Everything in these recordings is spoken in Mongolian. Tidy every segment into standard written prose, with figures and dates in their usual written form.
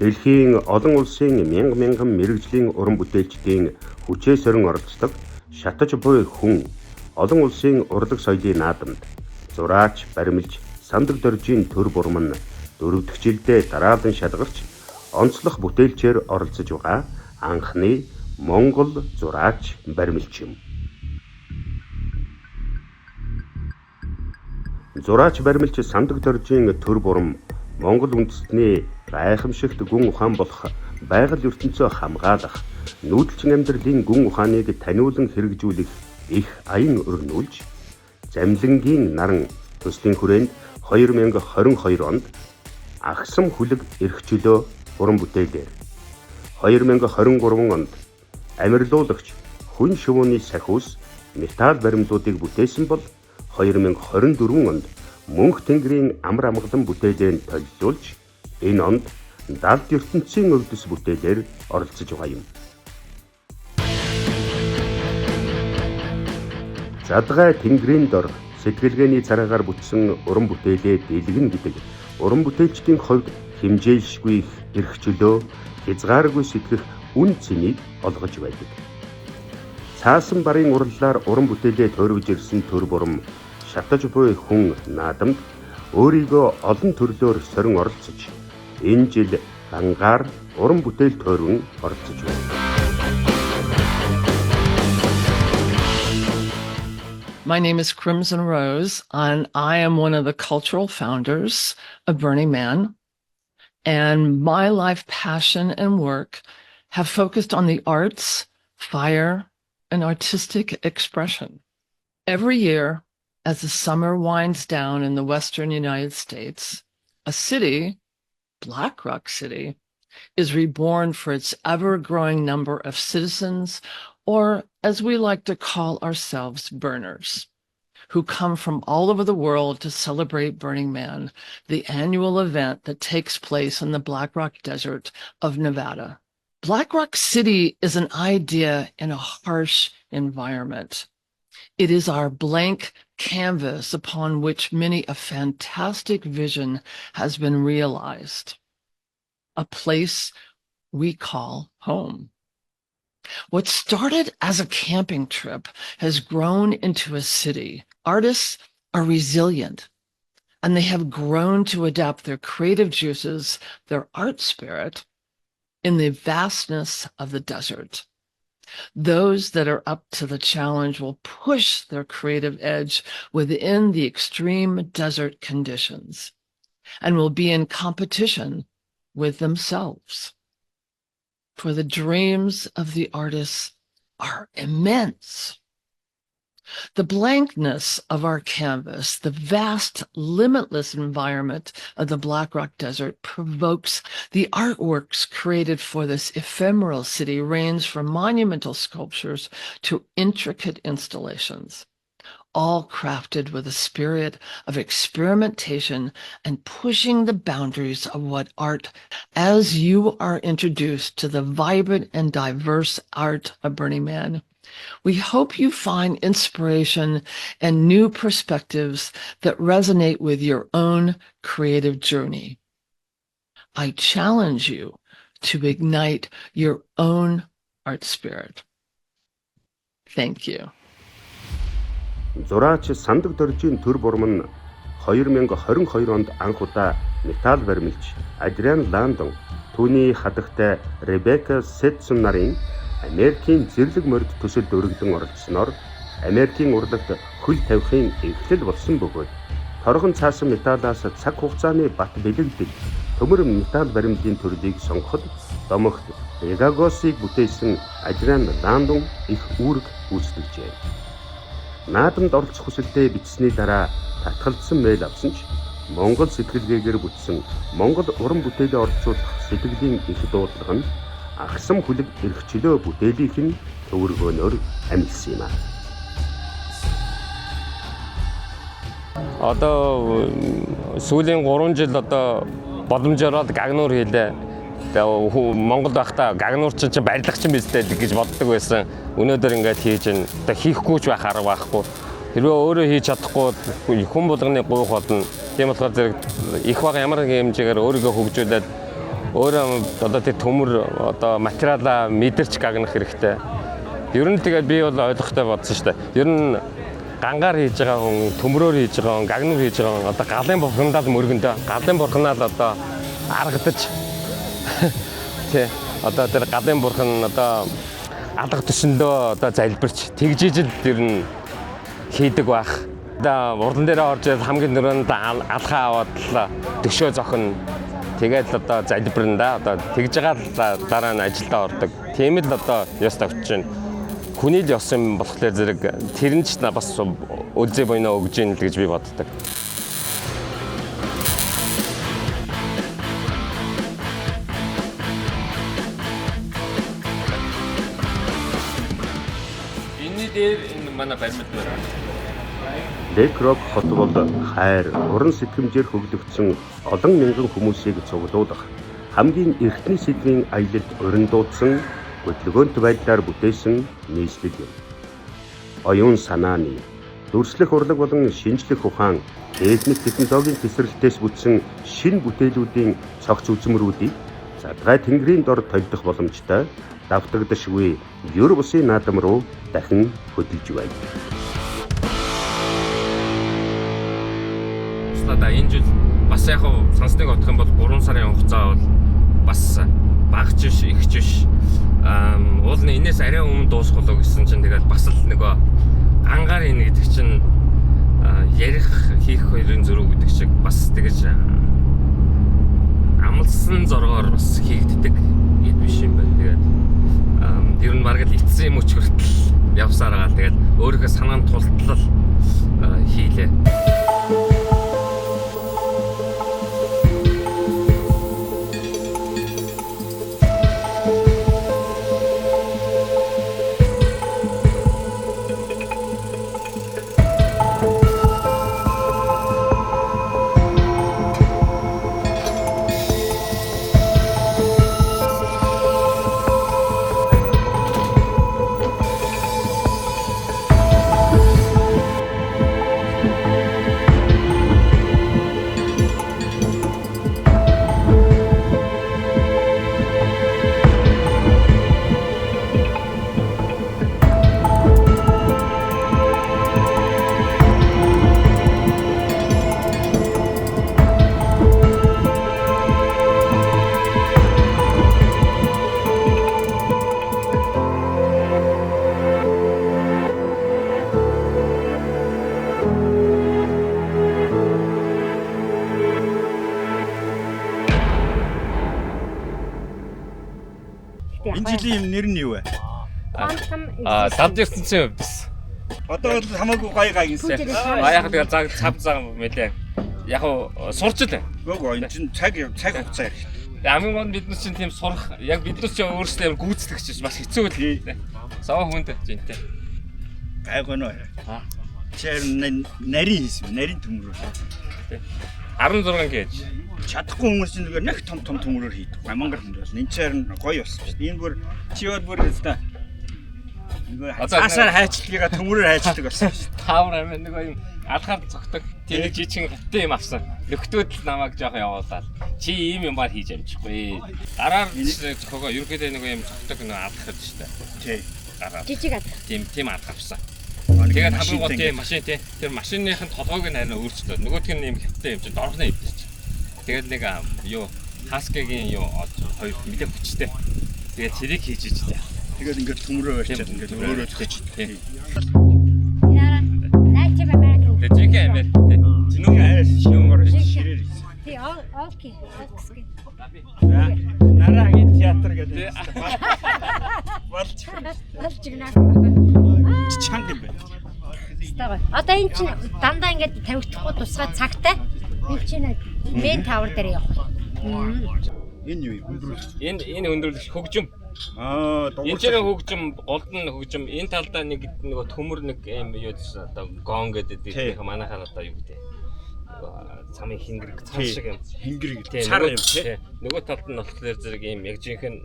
Дэлхийн олон улсын мянган мэрэгжлийн уран бүтээлчдийн хүчээ сорин оролцдог шатаж буй хүн олон улсын урлаг соёлын наадамд зураач, баримлж, сандаг доржийн төр бурам нь дөрөвдөх жилдээ дараалан шалгарч онцлог бүтээлчээр оролцож байгаа анхны Монгол зураач, баримлч юм. Зураач, баримлч, сандаг доржийн төр бурам Монгол үндэстний гайхамшигт гүн ухаан болох байгаль ертөнцөө хамгаалах, нүүдэлчин амьдралын гүн ухааныг таниулан хэрэгжүүлэх их аян өрнүүлж, Замлангийн наран төслийн хүрээнд 2022 онд Агсам хүлэг эрх чөлөө уран бүтээлээр 2023 онд Амирлуулагч хүн шувууны сахиус металл баримтуудыг бүтээсэн бол 2024 онд Мөнх тэнгэрийн амар амгалан бүтээлээр толилжуулж энэ онд Далд ертөнцийн өвдөс бүтээлээр оролцож байгаа юм. Задгай тэнгэрийн дор сэтгэлгээний цараагаар бүтсэн уран бүтээлээ дэлгэн гэдэг уран бүтээлчдийн хувьд хэмжээлшгүй их эрх чөлөө хязгааргүй сэтгэх үн цэнийг олгож байдаг. Цаасан барын урлалаар уран бүтээлээ тойрвож ирсэн төр бурам шатаж буй хүн наадамд өөрийгөө олон төрлөөр сорин оролцож энэ жил дангаар уран бүтээл тойрвон оролцож байна. My name is Crimson Rose, and I am one of the cultural founders of Burning Man. And my life passion and work have focused on the arts, fire, and artistic expression. Every year, as the summer winds down in the Western United States, a city, Black Rock City, is reborn for its ever-growing number of citizens, or as we like to call ourselves, burners, who come from all over the world to celebrate Burning Man, the annual event that takes place in the Black Rock Desert of Nevada. Black Rock City is an idea in a harsh environment. It is our blank canvas upon which many a fantastic vision has been realized. A place we call home. What started as a camping trip has grown into a city. Artists are resilient, and they have grown to adapt their creative juices, their art spirit, in the vastness of the desert. Those that are up to the challenge will push their creative edge within the extreme desert conditions and will be in competition with themselves. For the dreams of the artists are immense. The blankness of our canvas, the vast, limitless environment of the Black Rock Desert provokes the artworks created for this ephemeral city range from monumental sculptures to intricate installations, all crafted with a spirit of experimentation and pushing the boundaries of what art, as you are introduced to the vibrant and diverse art of Burning Man. We hope you find inspiration and new perspectives that resonate with your own creative journey. I challenge you to ignite your own art spirit. Thank you. Зураач, сандаг доржийн төр бурам нь 2022 онд анх удаа металл баримлж Адриан Ландон, түүний хадагтай Ребекка Сетсон нарын Америкийн зэрлэг морд төсөлд өргөдөн оролцсноор Америкийн урлагт хөл тавихын эхлэл болсон бөгөөд торгон цаасан металлаас цаг хугацааны бат бэлэгдэл төмөр металл баримлын төрлийг сонгоход домогт Пегагосыг бүтээсэн Адриан Ландон их үүрэг гүйцэтгжээ. Наадамд оролцох хүсэлтэд бичсний дараа татгалзсан мэйл авсан ч Монгол сэтгэлгээгээр бүтсэн Монгол уран бүтээлээ оролцуулах сэтгэлийн их дуудлага нь Агсам хүлэг эрх чөлөө бүтээлийнх нь төвөргөөнөөр амжилсан юм аа. Одоо сүүлийн 3 жил одоо боломжоор гагнуур хийлээ. Тэгээ Монгол байхдаа гагнуур чинь барилгачин биз дээ гэж боддог байсан. Өнөөдөр ингээд хийж ин одоо хийхгүй ч байх арга байхгүй. Хэрвээ өөрөө хийж чадахгүй хүн болгоны гуйх болно. Тийм болохоор зэрэг их баг ямар нэг хэмжээгээр өөрийгөө хөгжүүлээд өөрөө одоо тэр төмөр одоо материалаа мэдэрч гагнах хэрэгтэй. Ер нь тэгээд би бол ойлгохтой бодсон шүү дээ. Ер нь гангаар хийж байгаа хүн, төмрөөр хийж байгаа хүн, гагнуур хийж байгаа хүн одоо галын бурхандаа мөргөндөө галын бурханаа л одоо аргадаж тий одоо тэр галын бурхан одоо алга төсөндөө одоо залбирч тэгжижил ер нь хийдэг байх. Одоо урдан дээр орж ирээд хамгийн түрүүнд алхаа аваад л төшөө зохино. Тэгээд л одоо залбирна да. Одоо тэгж байгаа л дараа нь ажилдаа ордог. Тийм л одоо ёс тавьж байна. Хүний л ёс юм болохоор зэрэг тэр нь ч бас үлзий буйнаа өгж ийн л гэж би боддог. Энэний дээр энэ манай баримт байна. Лекроп хот бол хайр, уран сэтгэмжээр хөглөгдсөн олон мянган хүмүүсийг цуглуулах хамгийн эртний сэдвийн аялалд урин дуудсан хөдөлгөөнт байдлаар бүтээсэн нийслэл юм. Оюун санааны, дүрслэх урлаг болон шинжлэх ухаан, техник технологийн тесрэлтээс бүтсэн шинэ бүтээлүүдийн цогц үзмэрүүдийг задгай тэнгэрийн дор толдох боломжтой давтагдашгүй ёр бусын наадам руу дахин хөдөлж байна. Одоо энэ жил бас яг сонсныг бодох юм бол 3 сарын хугацаа бол бас багч биш, ихч биш. Уул нь энэс арай өмнө дуусах болоо гэсэн чинь тэгээд бас л нөгөө гангаар ийн гэдэг чинь ярих хийх хоёрын зөрүү гэдэг чиг бас тэгэж амлсан зоргоор бас хийгддэг юм биш юм байна. Тэгээд ер нь бараг л ицсэн юм ч хүртэл явсаар байгаа. Тэгээд өөрийнхөө санаанд тултлал хийлээ. Энэ жилийн нэр нь юу вэ? Ланд ертөнцийн өвдөс. Одоо бол хамаагүй гай гайгинсэн. Яг тэгэл цав мэлээ. Яг сурч л. Гөө энэ чинь цаг хугацаа их. Хамгийн гол бид нар чинь тийм сурах яг бид нар чинь өөрсдөө гүйцэтгэж бас хэцүү л. Сава хүнд жинтэй. Гайгүй нөө. Чээр нарийн хийсэн. Нарийн төмрөө. 16 гэж. Чадахгүй хүмүүс чинь нэг том төмрөөр хийдэг. Мангар хүмүүс. Энэ чээр нь гоё болсон шүү дээ. Энэ бүр чи бүр өстой. Асаар хайчлагаа төмрөөр хайчдаг болсон шүү дээ. Таавар амин нэг юм алхаад цогтөг тэр жижиг хаттай юм авсан. Нөхдөөд л намайг жоох явуулаад чи ийм юм баар хийж амжихгүй. Гараар зөхөгөө ерөөдөө нэг юм цогтөг нэг алхах шүү дээ. Тий. Гараар. Жижиг ад. Тийм алхах авсан. Тэгээд хамгийн гол тийм машин тий. Тэр машиныхын толгойг нь харин өөрчлөлтөө. Нөгөөх нь юм хаттай юм чи дорхны өвдөж. Тэгээд нэг юу хаскагийн юу хоёр мэдээ хүчтэй. Тэгээд тэрийг хийж ичтэй. Тэгээд ингээд төмрөө барьчаад ингээд өөрөө зөхөж. Яра найчаа Америк. Тэгээд жиг амир тий. Чиний айс шинээр ширээр хийсэн. Тий окей. Нарагийн театр гэдэг. Болж гинаа. чанга юм байна. Стага. Одоо эн чинь дандаа ингээд тавигдахгүй тусгай цагтай. Эн чинь мен тавар дээр явах. Энэ юу юм? Энэ өндөрлөгч хөгжим. Энэ ч хөгжим, голдон хөгжим. Энэ талдаа нэг төмөр нэг юм юу гэсэн одоо гон гэдэг их манайхаар одоо юу гэдэг. Цамын хингэрэг цар шиг юм. Хингэрэг цар юм тий. Нөгөө талд нь болохоор зэрэг юм яг жинхэнэ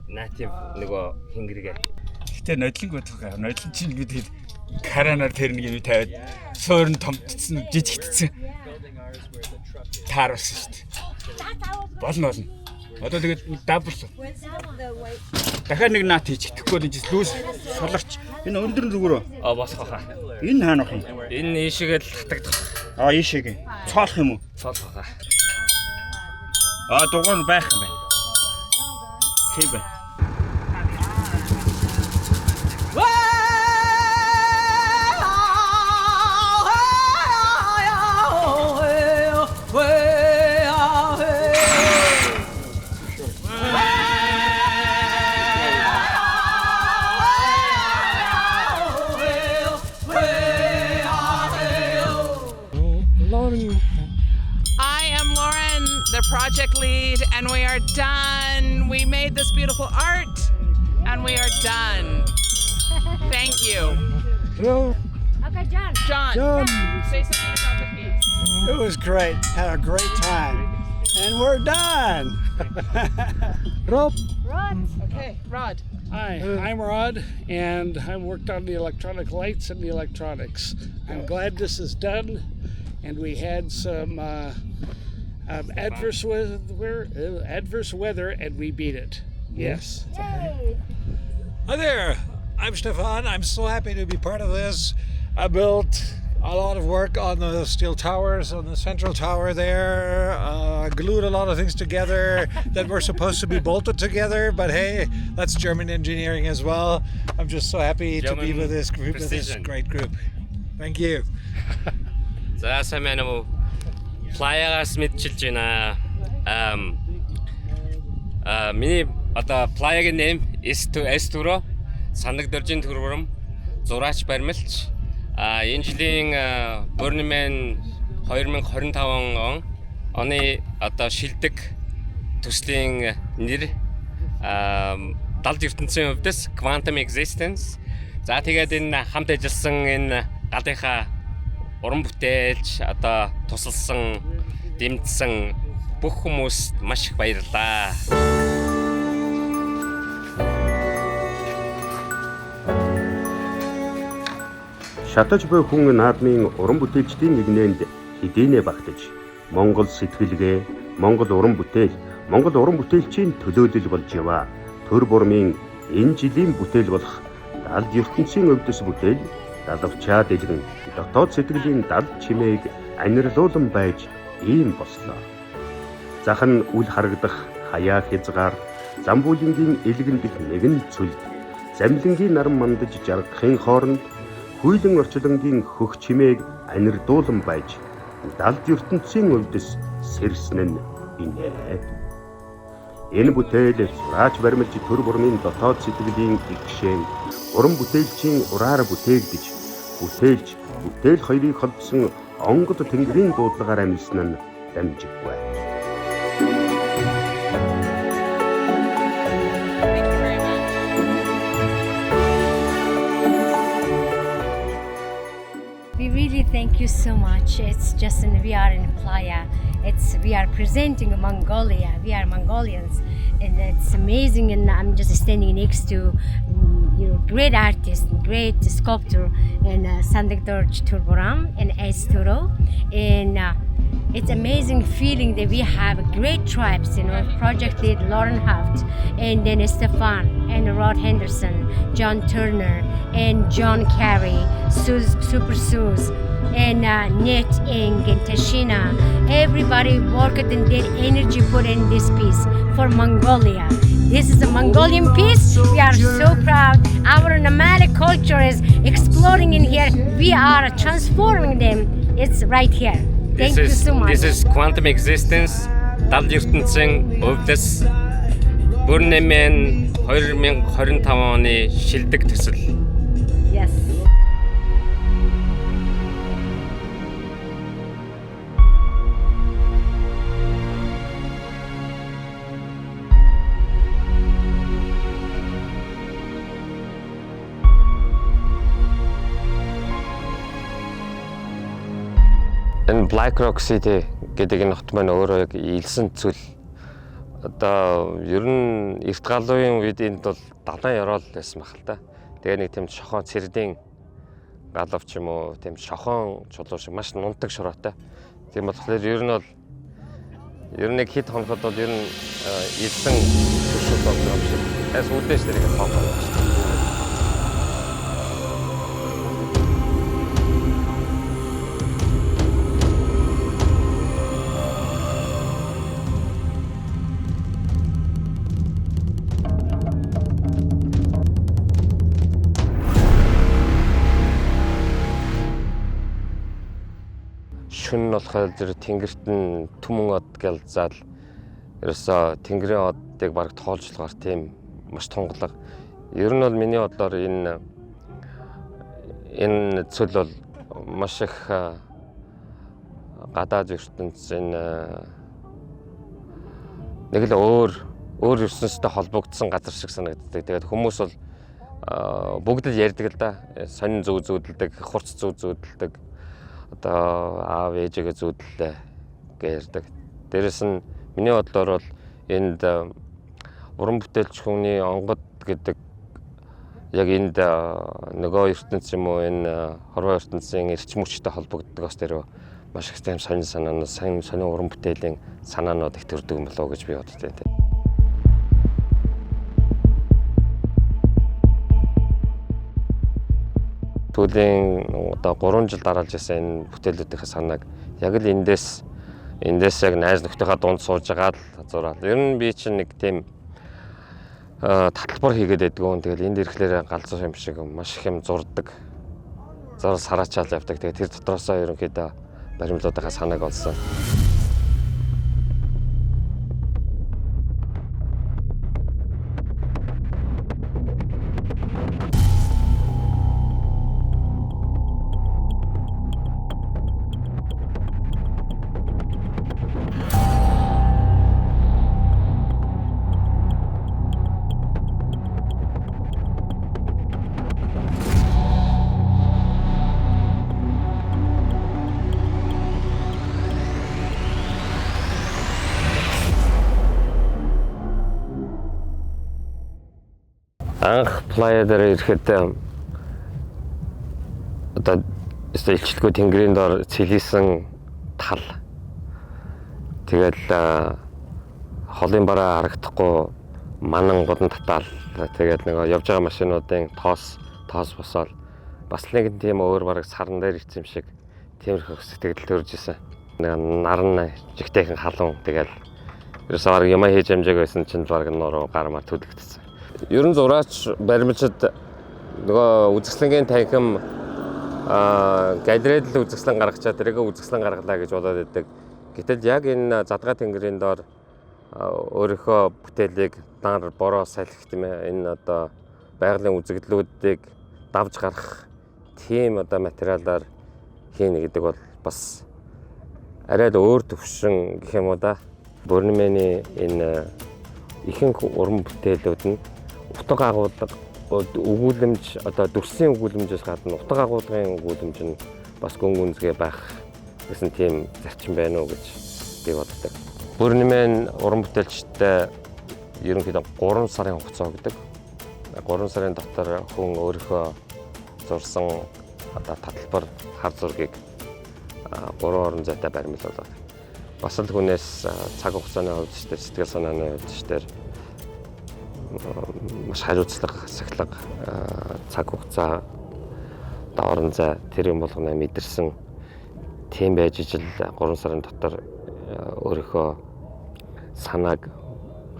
натив нөгөө хингэрэг. Гэтэ нодлон бодох. Нодлон чинь гэдэг каранаар тэр нэг юм тавиад суурн томтцсон жижигтсэн. Тааруулсан шүү дээ. Болно. Одоо тэгээд давбарсан. Дахиад нэг наат хийчихдэхгүй л жис лүүс суларч. Энэ өндөр зүгөрөө. Босох хаа. Энэ хаанах юм? Энэ ийшээгээл татагдах. Ийшээгээ. Цоолох юм уу? Цоолох хаа. Дугаар байх юм байна. Тийм байна. I am Lauren, the project lead, and we are done. We made this beautiful art, and we are done. Thank you. Okay, John. John, say something about the piece. It was great. Had a great time. And we're done. Rob. Okay, Rod. Hi, I'm Rod, and I worked on the electronic lights and the electronics. I'm glad this is done, and we had some adverse weather, and we beat it. Yes. Hi there. I'm Stefan. I'm so happy to be part of this. I built a lot of work on the steel towers, on the central tower there. Glued a lot of things together that were supposed to be bolted together, but hey, that's German engineering as well. I'm just so happy to be with this group, with this great group. Thank you. За сайн байна уу? Плаягаас мэдчилж байна. Миний одоо плаягийн нэм S2 санагдоржин төрвөрм зураач баримлч. Энэ жилийн Burning Man 2025 оны одоо шилдэг төслийн нэр далд ертөнцийн хувьдас Quantum Existence. За тэгээд энэ хамт ажилласан энэ галынхаа уран бүтээлч одоо тусалсан, дэмжсэн бүх хүмүүст маш их баярлалаа. Шатаж буй хүн наадмын уран бүтээлчдийн нэгнээнд хэдийнэ багтаж Монгол сэтгэлгээ, Монгол уран бүтээл, Монгол уран бүтээлчийн төлөөлөл болж яваа. Төр бурмын энэ жилийн бүтээл болох далд ертөнцийн өвдөс бүтээл далавчаа дэлгэн дотоод сэтгэлийн далд чимээг анирилуулан байж ийм бослоо. Захан үл харагдах хаяа хязгаар, замбуулингийн элгэн дэх нэгэн цүлд, замлингийн наран мандаж жаргахын хооронд хүйлэн орчлонгийн хөх чимээг анирдуулан байж далд ертөнцийн өвдөс сэрсэн нь инээ. Энэ бүтээл сураач баримлж төр бурмын дотоод сэтгэлийн гişээн уран бүтээлчийн ураар бүтээгдэж бүтээл хоёрыг холбосон онгод тэнгэрийн дуудлагаар амьсан нь дамжиггүй. We really thank you so much. It's just we are in Playa. We are presenting Mongolia. We are Mongolians, and it's amazing. And I'm just standing next to great artist, great sculptor, and Sandikdor Turboram and Esturo, and it's amazing feeling that we have great tribes. Project lead Lauren Haft, and then Stefan and Rod Henderson, John Turner, and John Carey, Super Suze, and Net Ing and Tashina. Everybody worked and did energy put in this piece for Mongolia. This is a Mongolian piece. We are so proud. Our nomadic culture is exploding in here. We are transforming them. It's right here. Thank you so much. This is Quantum Existence. Далд ертөнцийн өвдөс Burning Man 2025 оны шилдэг төсөл. Yes. Энэ Black Rock City гэдэг энэ хот маань өөрөө яг илсэн зүйл. Одоо ер нь эрт галуун үед энд бол далайн ёроол байсан баг л та. Тэгээ нэг тийм шохон цэрдийн галав ч юм уу, тийм шохон чулуу шиг маш нунтаг шороотой. Тийм болохоор ер нь бол ер нь хит хоноход бол ер нь элсэн төвшөл болж байгаа юм шиг. Тэгээс үлдээш тэрийг тоолох байна. Шүн нь болохоор зэрэг тэнгэрт нь түмэн од гэж зал ерөөсөө тэнгэрийн одыг баг тоолжлохоор тийм маш тунгалаг. Ер нь бол миний бодлоор энэ цөл бол маш их гадаад ертөнцийн нэг л өөр ертөнцтэй холбогдсон газар шиг санагддаг. Тэгээд хүмүүс бол бүгд л ярьдаг л да. Сонин зөв зүүдэлдэг, хурц зөв зүүдэлдэг. Одоо аав ээжигээ зүүдлээ гэж ярьдаг. Дээрэс нь миний бодлоор бол энд уран бүтээлч хүний онгод гэдэг яг энд нөгөө ертөнц юм уу энэ хорвоо ертөнцийн эрчим хүчтэй холбогддог бас тэр маш их тийм сонин санаанууд, сонин уран бүтээлийн санаанууд их төрдөг юм болоо гэж би боддог тийм. Түүлийн одоо 3 жил дараалж байсан энэ бүтээлүүдийн санааг яг л эндээс яг найз нөхдөйхөө дунд сууж байгаа л зураал. Ер нь би чинь нэг тийм таталбар хийгээд байдгүй. Тэгэл энд ирэхлээр галзуу юм шиг маш их юм зурдаг. Зур сараачаал явдаг. Тэгээ тэр дотроосоо ерөнхийдөө баримлуудынхаа санааг олсон. Анх плая дээр ирэхэд одоо илчлэггүй тэнгэрийн дор цэлийсэн тал. Тэгэл холын бараа харагдахгүй манан годон татаал. Тэгээд нэг явж байгаа машинуудын тоос босоод бас нэг тийм өөр бараг саран дээр ирсэн юм шиг тиймэрхүү сэтгэл төрж исэн. Нэг наран жигтэйхэн халуун тэгэл ерөөсөө бараг юм хийж амжааг байсан чинь бараг нуруу гармаар төлөгдсөн. Ер нь зураач баримлчид нөгөө үзэсгэлэнгийн танхим галерейд л үзэсгэлэн гаргачаад тэрийг үзэсгэлэн гаргалаа гэж бодоод байдаг. Гэтэл яг энэ задгаа тэнгэрийн доор өөрийнхөө бүтээлийг дар бороо салхи тийм ээ энэ одоо байгалийн үзэгдлүүдийг давж гарах тийм одоо материалаар хийнэ гэдэг бол бас арай л өөр төвшин гэх юм уу да. Бүрнэмэний энэ ихэнх уран бүтээлүүд нь утга агуулга өгүүлэмж одоо дүрсийн өгүүлэмжээс гадна утга агуулгын өгүүлэмж нь бас гүн гүнзгий байх гэсэн тийм зарчим байна уу гэж би боддог. Бүрнэмэн уран бүтээлчтэй ерөнхийдөө 3 сарын хугацаа өгдөг. 3 сарын дотор хүн өөрийнхөө зурсан одоо таталбар хар зургийг 3 орон зайтай баримлуулдаг. Бас л хүнээс цаг хугацааны хувьд ч сэтгэл санааны хувьд ч маш хариуцлага, сахилга, цаг хугацаа, орон зай тэр юм болгоно мэдэрсэн тийм байж ижил 3 сарын дотор өөрийнхөө санааг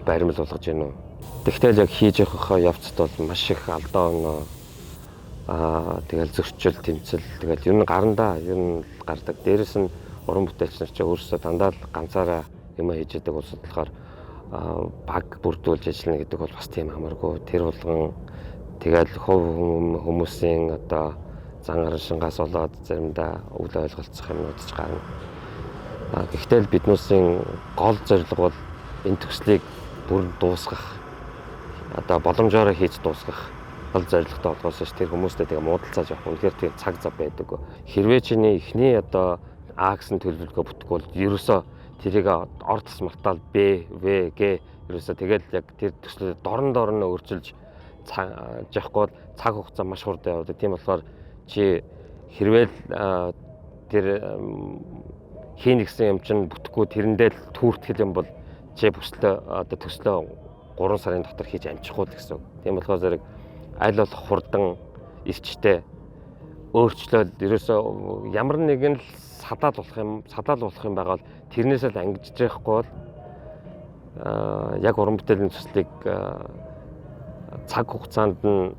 баримлуулж гин үү. Тэгтэл яг хийж явах явцад бол маш их алдаа оноо тэгэл зөрчил тэмцэл тэгэл ер нь гарандаа ер нь гардаг. Дээрээс нь уран бүтээлч нар ч өөрсдөө дандаа л ганцаараа юм хийж яадаг улсад болохоор баг бүрдүүлж ажиллана гэдэг бол бас тийм хамааргүй. Тэр болгон тэгэл хувь хүмүүсийн одоо зан гаран шингаас болоод заримдаа үл ойлголцох юмнууд ч гарна. Гэхдээ биднүүсийн гол зорилго бол энэ төслийг бүр дуусгах. Одоо боломжоор хийж дуусгах гол зорилготой болгосон ш. Тэр хүмүүстэй тэгээ муудалцааж явах. Үнэхээр тийм цаг зав байдаг. Хэрвээ чиний эхний одоо А гэсэн төлөвлөгөө бүтгэхгүй бол ерөөсөө тэрийг ор тас мартаал Б, В, Г ерөөсөө тэгэл яг тэр төслөд дорн өөрчилж жахгүй бол цаг хугацаа маш хурдан явдаг. Тийм болохоор чи хэрвээ тэр хийн гэсэн юм чинь бүтэхгүй тэрэндээ л түүртгэл юм бол чи бүслөө одоо төслөө 3 сарын дотор хийж амжихгүй л гэсэн. Тийм болохоор зэрэг аль болох хурдан эрчтэй өөрчлөлт ерөөсөө ямар нэгэн л садаад болох юм байгаа бол тэрнээсээ л ангижж байхгүй бол яг уран бүтээлийн төслийг цаг хугацаанд нь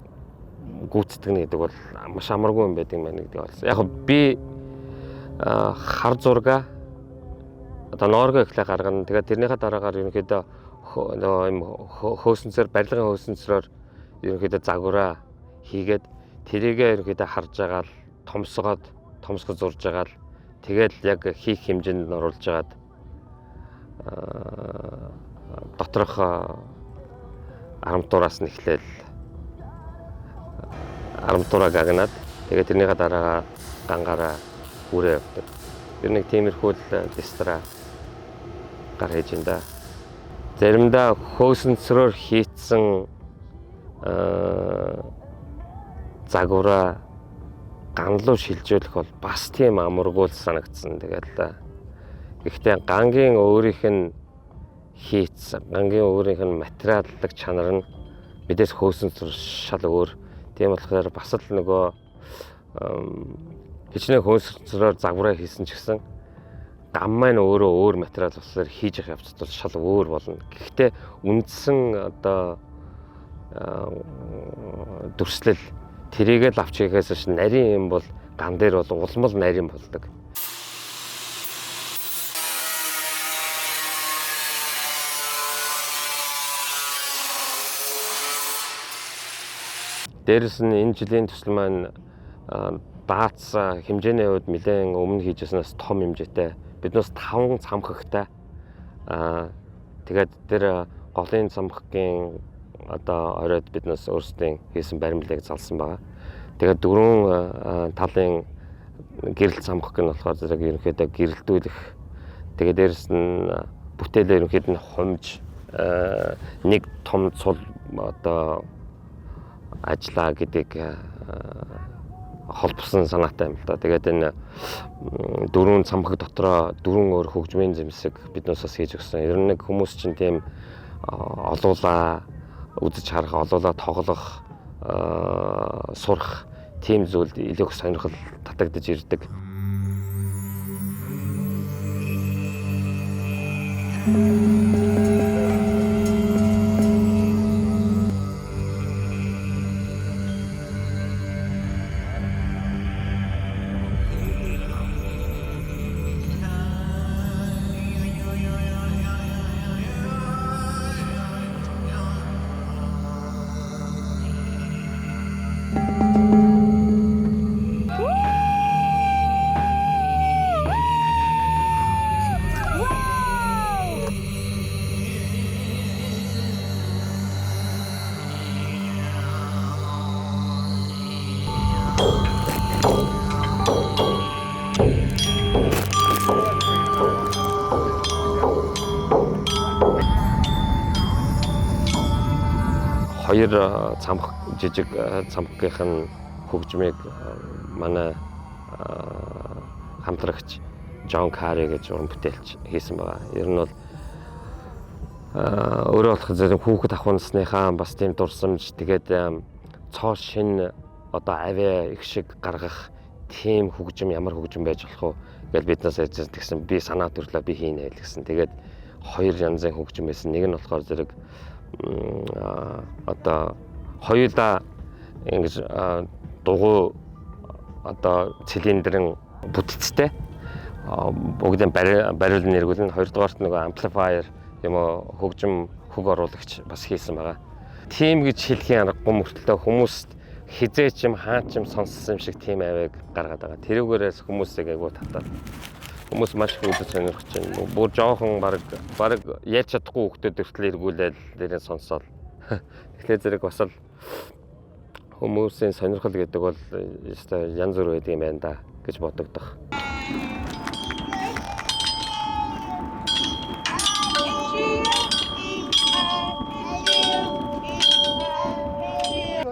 гүйцэтгэнэ гэдэг бол маш амаргүй юм байдаг юм байна гэдэг болсон. Яг би хар зурга одоо ноорго ихлэ гаргана. Тэгээд тэрнийхээ дараагаар ерөнхийдөө ийм хөөсөнцөр барилгын хөөсөнцрөөр ерөнхийдөө загвараа хийгээд тэрийгээ ерөнхийдөө харж байгаа л томсгож зурж байгаа л тэгээд яг хийх хэмжээнд нь оруулж агаад доторх арматураас нь эхлээл арматураа гагнаад тэгээд тэрнийхээ дараа гангаараа хүрээ явдаг. Тэр нэг тиймэрхүү л дистра гар хийж энэ. Заримдаа хөөсөнцрөөр хийцэн загвараа ганлуу шилжүүлэх бол бас тийм амаргүй санагдсан. Тэгээд гэхдээ гангийн өөрийнх нь хийцэн, гангийн өөрийнх нь материаллык чанар нь мэдээс хөөсөнцрөөр шал өөр. Тийм болохоор бас л нөгөө хичнээн хөөсөнцрөөр загвараа хийсэн ч гэсэн гам маань өөрөө өөр материал болохоор хийж явах явцад бол шал өөр болно. Гэхдээ үндсэн одоо дүрслэл тэрийгээ л авч хийхээс нарийн юм бол ган дээр бол улмал нарийн болдог. Дээрээс нь энэ жилийн төсөл маань даатс хэмжээний хувьд нэлээд өмнө хийжсэнээс том хэмжээтэй. Биднээс 5 цамхагтай. Тэгээд тэр голын цамхгийн одоо оройд биднээс өөрсдийн хийсэн баримлыг залсан байгаа. Тэгээд 4 талын гэрэл цамхаг нь болохоор зэрэг ерөнхийдөө гэрэлтүүлэх. Тэгээд дээрэс нь бүтээлээ ерөнхийдөө нь хумж нэг том цул одоо ажиллаа гэдэг холбосон санаатай юм л да. Тэгээд энэ 4 цамхаг дотроо 4 өөр хөгжмийн зэмсэг биднээс бас хийж өгсөн. Ер нь нэг хүмүүс чинь тийм олуулаа үзэж харах, олуулаа тоглох, сурах тийм зүйлд илүү их сонирхол татагдж ирдэг. Хоёр цамхаг жижиг цамхагын хөгжмийг манай хамтрагч Джон Карри гэж уран бүтээлч хийсэн байгаа. Ер нь бол өөрөө болох зэрэг хүүхэд ахуйнсныхаа бас тийм дурсамж тэгээд цоо шин одоо авиа их шиг гаргах тийм хөгжим ямар хөгжим байж болох вэ гэж биднээс ярьж тэгсэн. Би санаа төрлөө би хийнэ гэсэн. Тэгээд хоёр янзын хөгжим байсан. Нэг нь болохоор зэрэг одоо хоёулаа ингэж дугуй одоо цилиндрын бүтцтэй бүгдийн бариул нэргүүлэн хоёрдугаарт нөгөө amplifier юм уу хөгжим хөг оруулагч бас хийсэн байгаа. Тим гэж хэлхийн аргагүй мөртлөө хүмүүст хизээч юм хаач юм сонссон юм шиг тийм авиг гаргаад байгаа. Тэрүүгээрээс хүмүүсийг айгуу татаад хүмүүс маш их үзэж сонирхож байна. Бүр жоохон баг яаж чадахгүй хүмүүсд өртөл эргүүлээл дээрээ сонсоод. Тэгэхээр зэрэг бас л хүмүүсийн сонирхол гэдэг бол ёстой янз бүр байдаг юм байна да гэж бодогдох.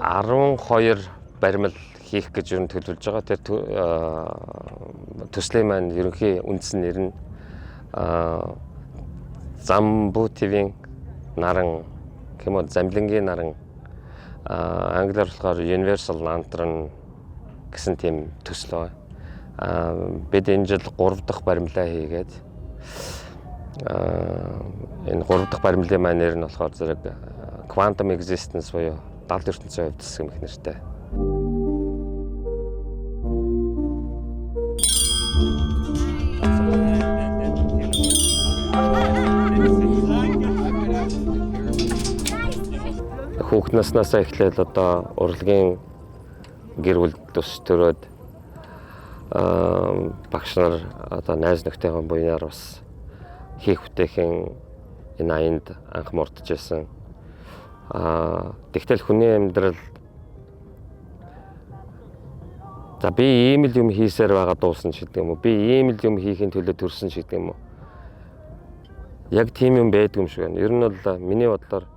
...12 баримл хийх гэж ер нь төлөвлөж байгаа. Тэр төслийн маань ерөнхий үндсэн нэр нь Замбутивын наран гэмээр замлингийн наран англиар болохоор Universal Lantern гэсэн тийм төсөл байна. Бид энэ жил 3 дахь баримлаа хийгээд энэ 3 дахь баримлын маань нэр нь болохоор зэрэг Quantum Existence буюу далд ертөнцийн хувьд засаг гэх нэртэй. Хүүхэд наснаасаа эхлээд одоо урлагийн гэр бүл төс төрөөд багш нар одоо найз нөхдөйгөө буйнаар бас хийх бүтээхэн энэ аянд анх мурдж байсан. Тэгтэл хүний амьдрал за би ийм л юм хийсээр байгаа дуусан ч гэдэг юм уу. Би ийм л юм хийхин төлөө төрсөн ч гэдэг юм уу. Яг тийм юм байдгүй юм шиг байна. Ер нь бол миний бодлоор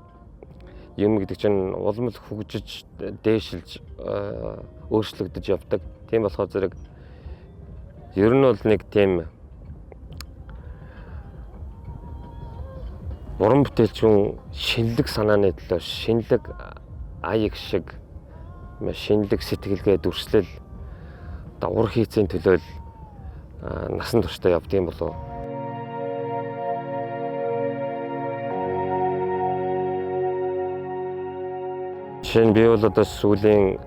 юм гэдэг чинь улам л хөгжиж, дээшилж, өөрчлөгдөж явдаг. Тийм болохоор зэрэг ер нь бол нэг тийм уран бүтээлчүүн шинэлэг санааны төлөө, шинэлэг аяг шиг, шинэлэг сэтгэлгээ дүрслэл, ур хийцийн төлөө насан туршдаа явдсан болов уу? Жишээ нь би бол одоо сүүлийн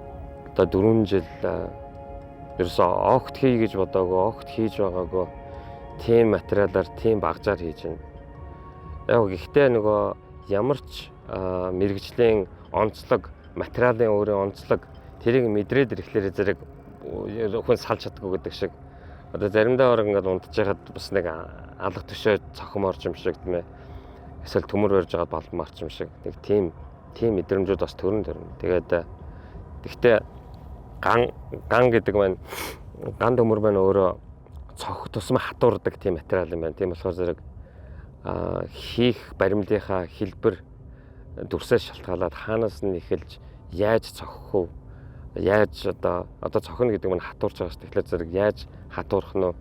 одоо 4 жил ерөөсөө огт хий гэж бодоогүй, огт хийж байгаагүй тийм материалаар, тийм багжаар хийж байна. Яг гэхдээ нөгөө ямар ч мэрэгжлийн онцлог, материалын өөрийн онцлог тэрийг мэдрээд ирэхлээр зэрэг хүн салж чаддгүй гэдэг шиг. Одоо заримдаа орог ингээд унтж байхад бас нэг алга төшөө цохом орж юм шиг тийм ээ. Эсвэл төмөр барьж байгаа балбан марч юм шиг. Нэг тийм мэдрэмжүүд бас төрн. Тэгээд гэхдээ ган гэдэг маань ган төмөр маань өөрөө цохих тусмаа хатуурдаг тийм материал юм байна. Тийм болохоор зэрэг хийх баримлынхаа хэлбэр дүрсээс шалтгаалаад хаанаас нь эхэлж яаж цохих вэ? Яаж одоо цохино гэдэг нь хатуурч байгаа ш. Тэгэхээр зэрэг яаж хатуурах нь вэ?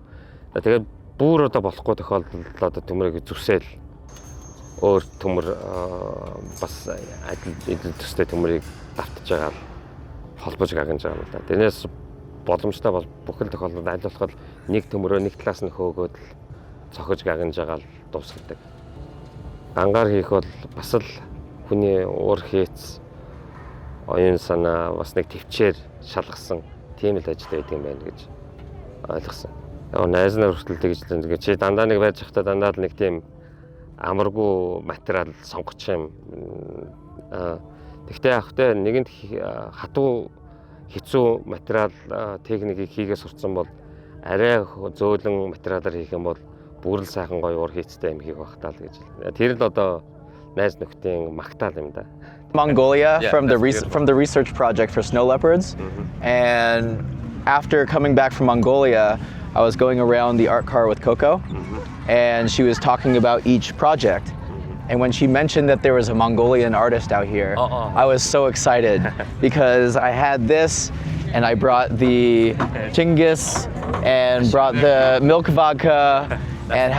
Тэгээд бүр одоо болохгүй тохиолдолд одоо төмрийг зүсээл өөр төмөр бас адил төстэй төмрийг давтаж байгаа холбож гагнаж байгаа юм да. Тэрнээс боломжтой бол бүхэл тохиолдолд аль болох нэг төмөрөө нэг талаас нь хөөгөөд л цохиж гагнаж байгаа л дуусгадаг. Ангаар хийх бол бас л хүний уур хийц, оюун санаа бас нэг төвчээр шалгасан тийм л ажил байдаг юм байна гэж ойлгосон. Яг найз нар хүртэл тэгж л ингэ чи дандаа нэг байж захтаа дандаа л нэг тийм амаргүй материал сонгоч юм. Тэгтээ явахтай нэгэнт хатуу хэцүү материал техникийг хийгээ сурцсан бол арай зөөлөн материалаар хийх юм бол бүрэл сайхан гоё уур хийцтэй юм хийх байх таа л гэж. Тэр л одоо найз нөхдийн магтаал юм да. Mongolia from the research project for snow leopards, and after coming back from Mongolia, I was going around the art car with Coco, and she was talking about each project. And when she mentioned that there was a Mongolian artist out here, I was so excited because I had this, and I brought the Chinggis, and brought the milk vodka, and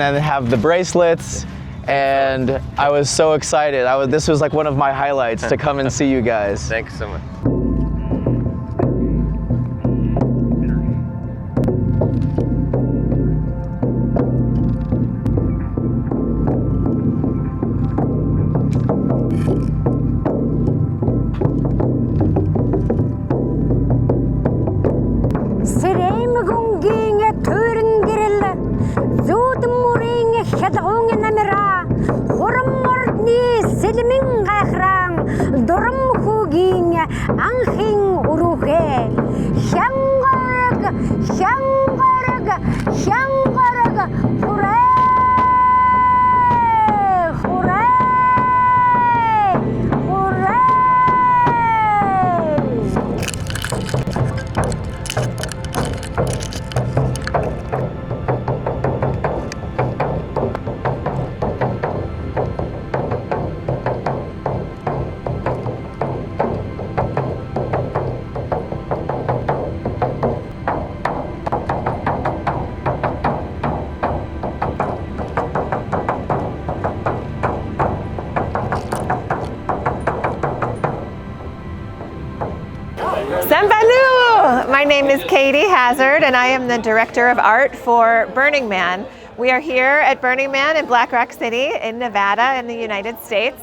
then have the bracelets. And I was so excited. This was like one of my highlights to come and see you guys. Thanks so much. My name is Katie Hazard, and I am the Director of Art for Burning Man. We are here at Burning Man in Black Rock City in Nevada in the United States.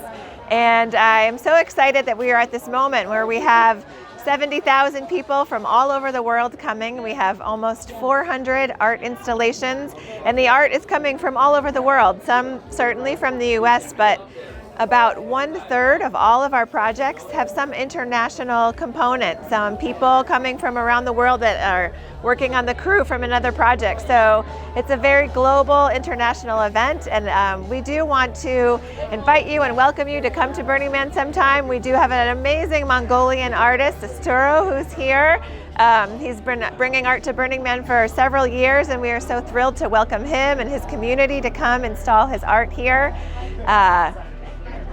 And I am so excited that we are at this moment where we have 70,000 people from all over the world coming. We have almost 400 art installations, and the art is coming from all over the world, some certainly from the US, but about 1/3 of all of our projects have some international component, some people coming from around the world that are working on the crew from another project. So it's a very global international event, and we do want to invite you and welcome you to come to Burning Man sometime. We do have an amazing Mongolian artist, Asturo, who's here. He's been bringing art to Burning Man for several years, and we are so thrilled to welcome him and his community to come install his art here.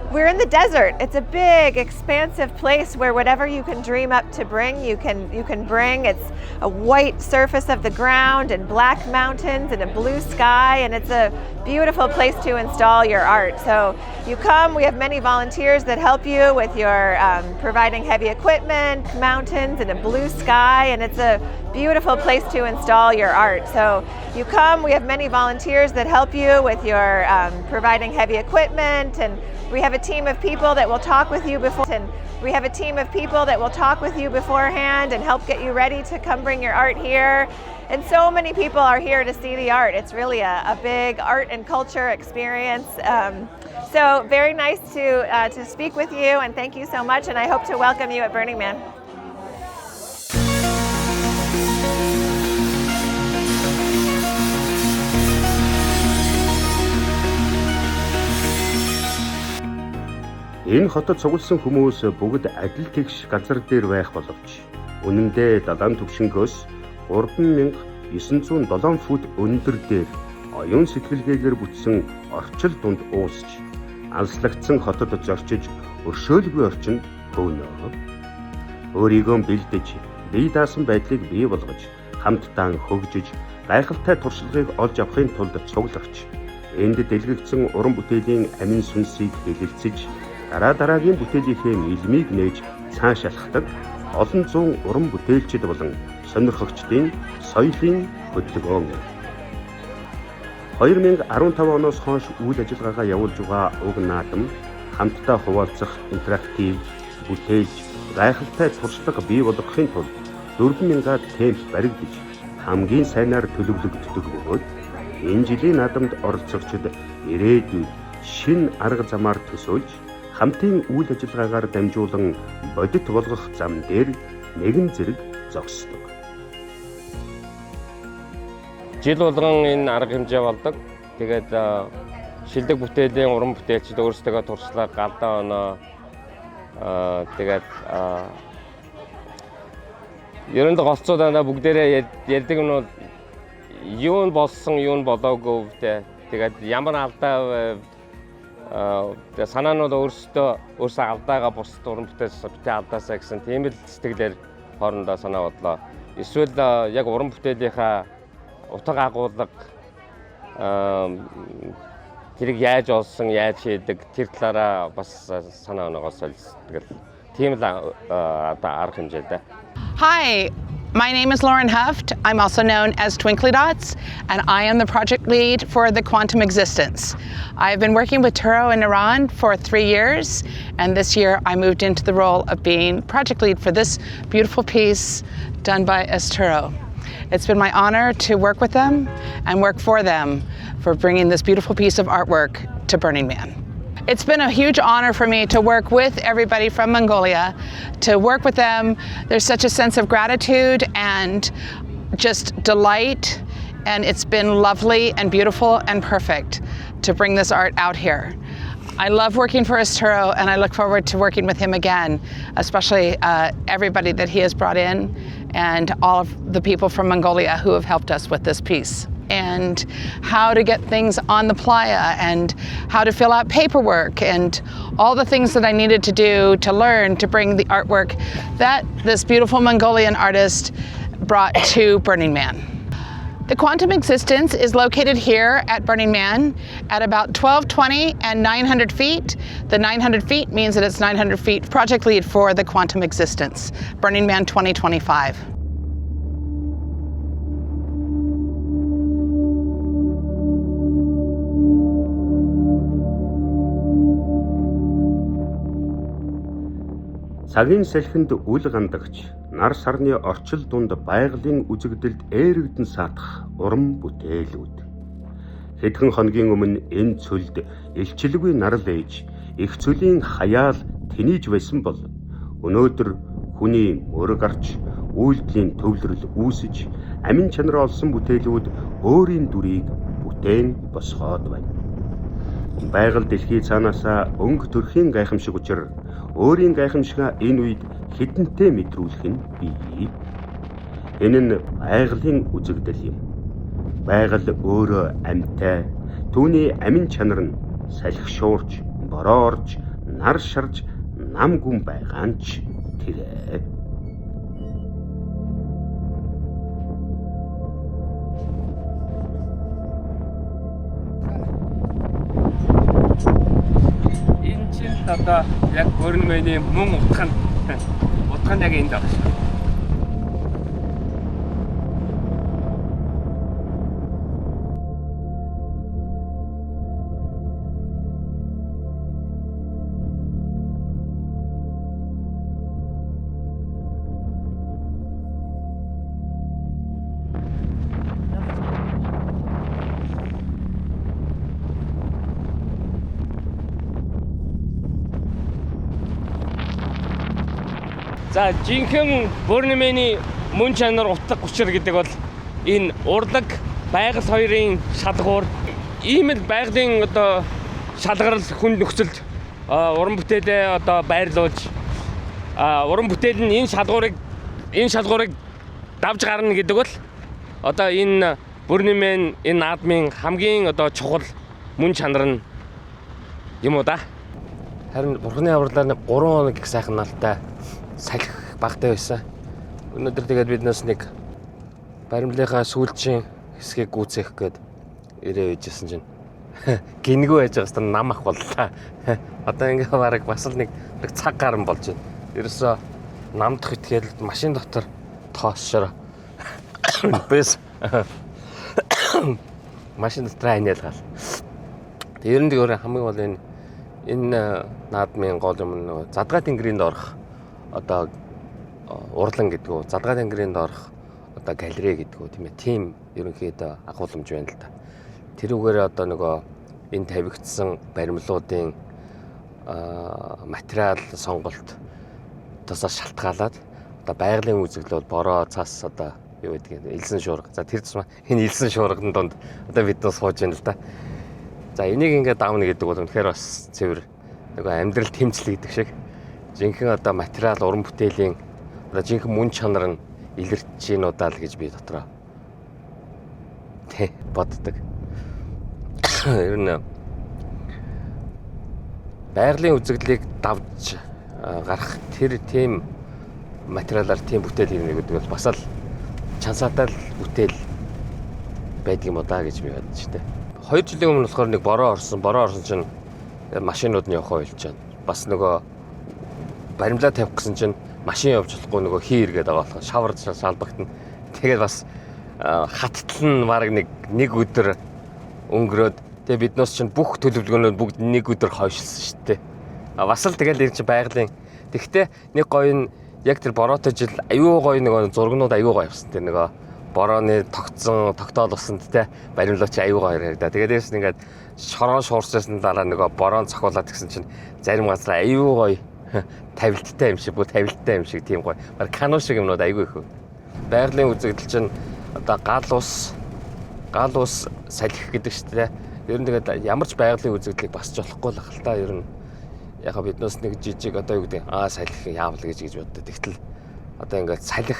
We're in the desert. It's a big, expansive place where whatever you can dream up to bring, you can bring. It's a white surface of the ground and black mountains and a blue sky, and it's a beautiful place to install your art. So you come, we have many volunteers that help you with your providing heavy equipment, mountains and a blue sky, and it's a beautiful place to install your art. So you come, we have many volunteers that help you with your providing heavy equipment, and we have a team of people that will talk with you beforehand and help get you ready to come bring your art here. And so many people are here to see the art. It's really a big art and culture experience. So very nice to speak with you, and thank you so much, and I hope to welcome you at Burning Man. Энэ хотод цугласан хүмүүс бүгд адил тэгш газар дээр байх боловч үнэн дээр далайн түвшингөөс 3907 фут өндөр дээр оюун сэтгэлгээгээр бүтсэн орчил дунд уусч анслагдсан хотод зорчиж өршөөлгүй орчинд хөөнөө. Өөрийгөө бэлдэж, бие даасан байдлыг бий болгож, хамтдаа хөгжиж, гайхалтай туршлагыг олж авахын тулд цуглагч, энд дэлгэгдсэн уран бүтээлийн амин сүнсийг хэлэлцэж, дараагийн бүтээлийнхээ илмийг нээж цаашаалхдаг олон зуун уран бүтээлчид болон сонирхогчдын соёлын хөтөлбөр. 2015 оноос хойш үйл ажиллагаагаа явуулж байгаа уг наадам хамтдаа хуваалцах интерактив бүтээлч гайхалтай туршлага бий болгохын тулд 4000-аад темп баригдаж хамгийн сайнаар төлөвлөгддөг бөгөөд энэ жилийн наадамд оролцогчид ирээдүйд шинэ арга замаар төсөөлж хамтын үйл ажиллагаагаар дамжуулан бодит болгох зам дээр нэгэн зэрэг зогсдог. Жил болгон энэ арга хэмжээ болдог. Тэгээд шилдэг бүтээлийн уран бүтээлчид өөрсдөө туршлага галдаа оноо тэгээд ерөнд голцоо дандаа бүгдээрээ ярьдаг нь бол юу нь болсон, юу нь болоогүй тэ. Тэгээд ямар алдаа санаанууд өөрсдөө алдаагаа бусад уран бүтээлч алдаасаа гэсэн тийм л сэтгэлээр хоорондоо санаа бодлоо. Эсвэл яг уран бүтээлийнхаа утга агуулга тэрийг яаж олсон, яаж хийдэг тэр талаараа бас санаа оноогоо солилцдог. Тийм л арга хэмжээтэй. Hi, my name is Lauren Huft. I'm also known as Twinkly Dots, and I am the project lead for the Quantum Existence. I've been working with Turo in Iran for 3 years, and this year I moved into the role of being project lead for this beautiful piece done by Asturo. It's been my honor to work with them and work for them for bringing this beautiful piece of artwork to Burning Man. It's been a huge honor for me to work with everybody from Mongolia, to work with them. There's such a sense of gratitude and just delight, and it's been lovely and beautiful and perfect to bring this art out here. I love working for Asturo, and I look forward to working with him again, especially everybody that he has brought in and all of the people from Mongolia who have helped us with this piece. And how to get things on the playa and how to fill out paperwork and all the things that I needed to do to learn to bring the artwork that this beautiful Mongolian artist brought to Burning Man. The Quantum Existence is located here at Burning Man at about 1220 and 900 feet. The 900 feet means that it's 900 feet project lead for the Quantum Existence, Burning Man 2025. Цагийн салхинд үл гандагч нар сарны орчил дунд байгалийн үзэгдэлд эерэгдэн саатах урам бүтээлүүд. Хэдхэн хоногийн өмнө энэ цөлд элчилгүй нарл ээж их цөлийн хаяал тэнийж байсан бол өнөөдөр хүний мөрөг гарч үйлдэлийн төвлөрөл үүсэж амин чанараа олсон бүтээлүүд өөрийн дүрийг бүтээн босгоод байна. Байгаль дэлхий цаанаасаа өнгө төрхийн гайхамшиг учир өөрийн гайхамшигаа энэ үед хідэнтэй мэдрүүлэх нь бий. Энэ нь байгалийн үзэгдэл юм. Байгаль өөрөө амьтай, түүний амин чанар нь салхишуурч, бороорч, нар шарж, нам гүн байгаа нь ч тэрэ. Энэ чинь одоо яг Burning-ийн мөн утга нь яг энд байна. За жинхэнэ Burning-ийн мөн чанар утга учир гэдэг бол энэ урлаг байгаль хоёрын шалгуур ийм л байгалийн одоо шалгарал хүн нөхцөлд уран бүтээлээ одоо байрлуулж уран бүтээл нь энэ шалгуурыг давж гарна гэдэг бол одоо энэ Burning-ийн энэ наадмын хамгийн одоо чухал мөн чанар нь юм уу да. Харин бурхны авралаар 3 хоног их сайхан нартай салхи багтай байсан. Өнөөдөр тэгээд биднээс нэг баримлынхаа сүүлчийн хэсгийг гүйцээх гээд ирээ байжсэн чинь гингүй байж байгаа хэвээр нам ах боллоо. Одоо ингээ бараг бас л нэг цаг гарan болж байна. Ерөөсөө намдах итгээл машин дотор тоосшоор бэс машин дотор айнаалгаал. Ер нь өөр хамгийн гол энэ наадмын гол юм нь задгай тэнгэрийн доорх одоо урлан гэдгүү задгай тэнгэрийн доорх одоо галерей гэдгүү тийм ээ тийм ерөнхийдөө агуулмж байна л да. Тэрүүгээр одоо нөгөө энэ тавигдсан баримлуудын материал сонголт тусаа шалтгаалаад одоо байгалийн үзэгдэл бол бороо цас одоо юу гэдэг элсэн шуурга. За тэр тусмаа энэ элсэн шуурганы донд одоо бид бас сууж байна л да. За энийг ингээд давна гэдэг бол үнэхээр бас цэвэр нөгөө амьдрал тэмцэл гэдэг шиг жинхэнэ одоо материал уран бүтээлийн одоо жинхэнэ мөн чанар нь илэрч гинудаа л гэж би дотроо боддог. Ер нь байгалийн үзэгдлийг давж гарах тэр тийм материалаар тийм бүтээл ирнэ гэдэг бол бас л чансаатай л бүтээл байдаг юм уу даа гэж би бодож байна. 2 жилийн өмнө болохоор нэг бороо орсон чинь машинууд нь явах ойлж байна. Бас нөгөө баримлаа тавих гэсэн чинь машин явж болохгүй нөгөө хий иргээд байгаа болохоор шавар шалбагтана. Тэгээд бас хаттал нь баг нэг өдөр өнгөрөөд тэгээд биднээс чинь бүх төлөвлөгөөнүүд бүгд нэг өдөр хойшилсан шүү дээ. Бас л тэгэл энэ чинь байгалийн. Тэгвэл нэг гоё нь яг тэр бороотой жил аюу гоё нөгөө зургнууд аюу гоё явсан. Тэр нөгөө борооны тогтоол усанд те баримлууч аюу гоё харагдаа. Тэгээд дээрс нь ингээд шорон шуурссан дараа нөгөө бороо цохиулаад гисэн чинь зарим газар аюу гоё тавилттай юм шиг тийм гоё. Баг кано шиг юмнууд аюу их. Байгалийн үзэгдэл чинь одоо гал ус салхи гэдэг шүү дээ. Ер нь тэгээд ямар ч байгалийн үзэгдлийг басч болохгүй л ахaltaа ер нь яг биднээс нэг жижиг одоо юу гэдэг салхи яавал гэж боддог. Тэгтэл одоо ингээд салхи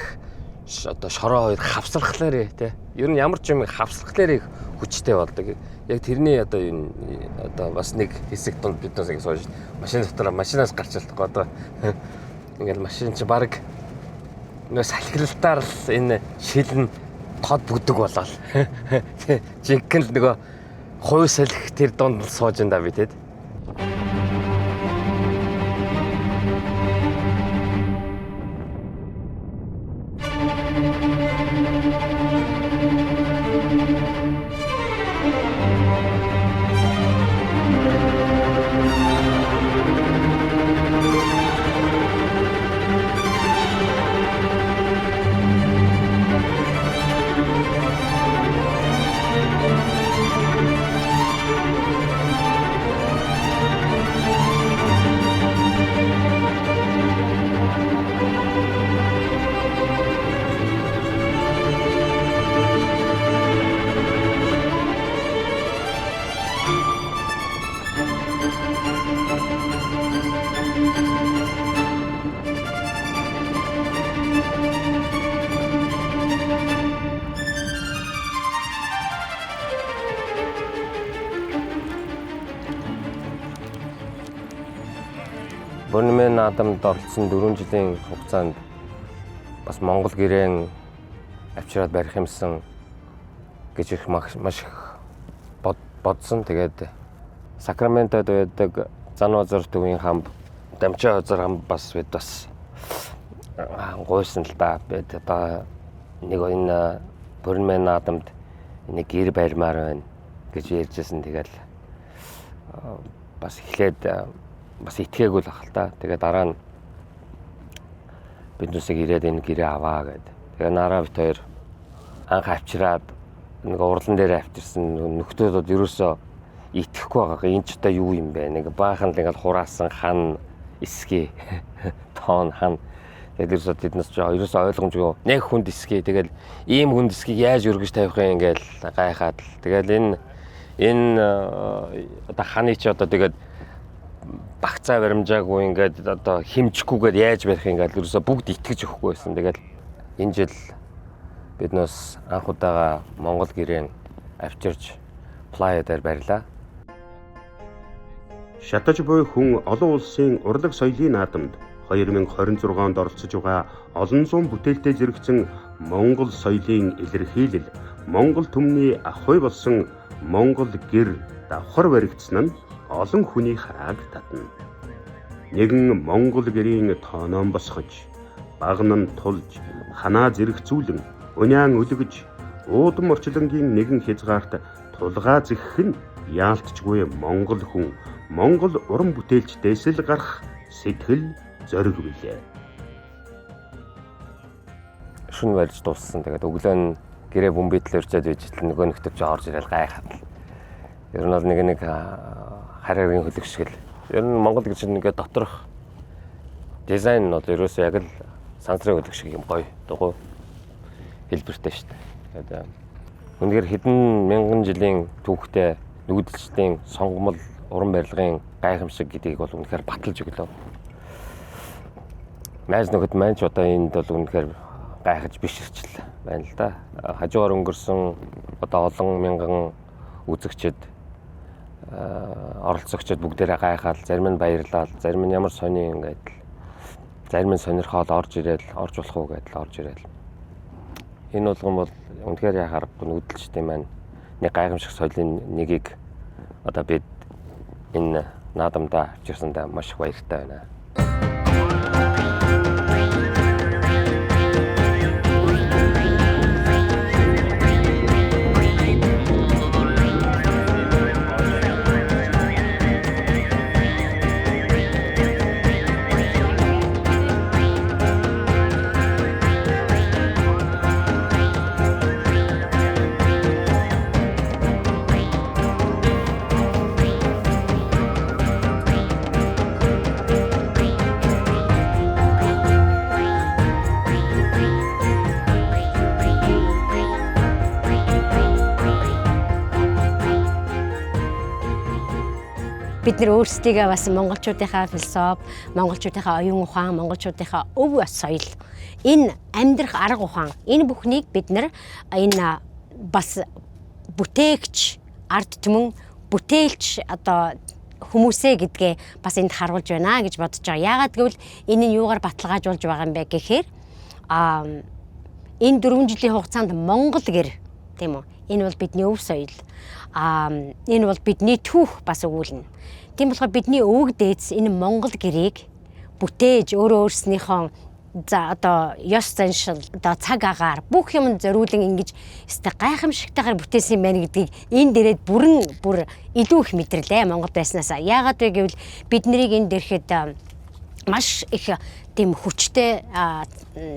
одоо шороо хоёр хавсрахлаар тий. Ер нь ямар ч юм хавсрахлаар их хүчтэй болдог. Яг тэрний одоо энэ одоо бас нэг хэсэг донд биднээс ингэ сууж машин дотор машинаас гарч чадахгүй одоо ингээд машин чи баг нөө салхиралтаар л энэ шил нь тод бүгдэг болоо. Жинхэнэ л нөгөө хувь салхи тэр донд сууж энэ да би тий. Burning Man наадамд оролцсон 4 жилийн хугацаанд бас Монгол гэрээн авчираад барих юмсан гэж их маш их бодсон. Тэгээд Сакраментод байдаг Занвазар төвийн хамт Дамжаа хозор хам бас бид бас гойсон л да. Бид одоо нэг энэ Burning Man наадамд нэг гэр барьмаар байна гэж ярьжсэн. Тэгээд бас эхлээд бас итгээгүй л ах л та. Тэгээд дараа нь биднээсээ ирээд энэ гэрээ аваа гэдэг. Тэгээд нараа бит хоёр анх авчираад нэг урлан дээр авчирсан нөхдөөд ерөөсөө итгэхгүй байгаа. Энэ ч одоо юу юм бэ? Нэг баахан л ингээл хураасан хан эсгээ тоон хан. Тэгээд ерөөсөө тэднээс ч ерөөсөө ойлгомжгүй. Нэг хүнд эсгээ. Тэгээд ийм хүнд эсгийг яаж өргөж тавих юм ингээл гайхаад л. Тэгээд энэ одоо ханы ч одоо тэгээд багцаа баримжаагүй ингээд одоо хэмжихгүйгээр яаж барих ингээд ерөөсө бүгд итгэж өгөхгүй байсан. Тэгээд энэ жил биднээс анх удаага Монгол гэрээн авчирч Playa дээр барьлаа. Шатаж буй хүн олон улсын урлаг соёлын наадамд 2026 онд оролцож байгаа олон зуун бүтээлтэй зэрэгцэн Монгол соёлын илэрхийлэл, Монгол түмний ахуй болсон Монгол гэр давхар баригдсан нь олон хүний харааг татна. Нэгэн Монгол гэрийн тооноон босгож, багнан тулж, ханаа зэрэгцүүлэн, униан өлгөж, уудам орчлонгийн нэгэн хязгаарт тулгаа зэгэх нь яалтчгүй Монгол хүн, Монгол уран бүтээлчдээс л гарах сэтгэл зориг билээ. Шүн барьж дууссан. Тэгээд өглөө нь гэрээ бөмбөдлөөр чад үжил нөгөө нөхдөд ч орж ирэл гайхаад. Ер нь бол нэг хараагийн хөлөг шиг л. Ер нь Монгол гэж нэгэ доторх дизайн нь бол ерөөсөө яг л сансрын хөлөг шиг юм гоё, дугуй хэлбэртэй шүү дээ. Тэгээд үнэхээр хэдэн мянган жилийн түүхтэй нүүдэлчдийн сонгомол уран барилгын гайхамшиг гэдгийг бол үнэхээр баталж өглөө. Майз нөхөд маань ч одоо энд бол үнэхээр гайхаж биширчл байна л да. Хажуугаар өнгөрсөн одоо олон мянган үзэгчд оролцогчид бүгдээрээ гайхаад, зарим нь баярлал, зарим нь ямар сони ингээд зарим нь сонирхоод орж болох уу гэдэл орж ирээл. Энэ болгон бол үнэхээр яхаарахгүй нүүдэлчтэй маань нэг гайхамшиг соёлын нэгийг одоо бид энэ наадамдаа авчирсандаа маш их баяртай байна. Бид нэр өөрсдийгээ бас монголчуудынхаа философи, монголчуудынхаа оюун ухаан, монголчуудынхаа өв соёл, энэ амьдрах арга ухаан, энэ бүхнийг бид нэр энэ бас бүтээгч, ард түмэн бүтээлч одоо хүмүүсээ гэдгээ бас энд харуулж байна гэж бодож байгаа. Яагаад гэвэл энэ нь юугаар баталгаажуулж байгаа юм бэ гэхээр энэ 4 жилийн хугацаанд Монгол гэр тийм үү? Энэ бол бидний өв соёл. Энэ бол бидний түүх бас өгүүлнэ. Тийм болохоор бидний өвөг дээдс энэ Монгол гэрийг бүтээж өөрөөснийхөө за одоо ёс заншил одоо цаг агаар бүх юм зориулан ингэж өстой гайхамшигтайгаар бүтээсэн юм байна гэдгийг энэ дээрээ бүр илүү их мэдрэлээ Монгол байснаасаа. Яагаад вэ гэвэл бид нарыг энэ дэрхэд маш их тийм хүчтэй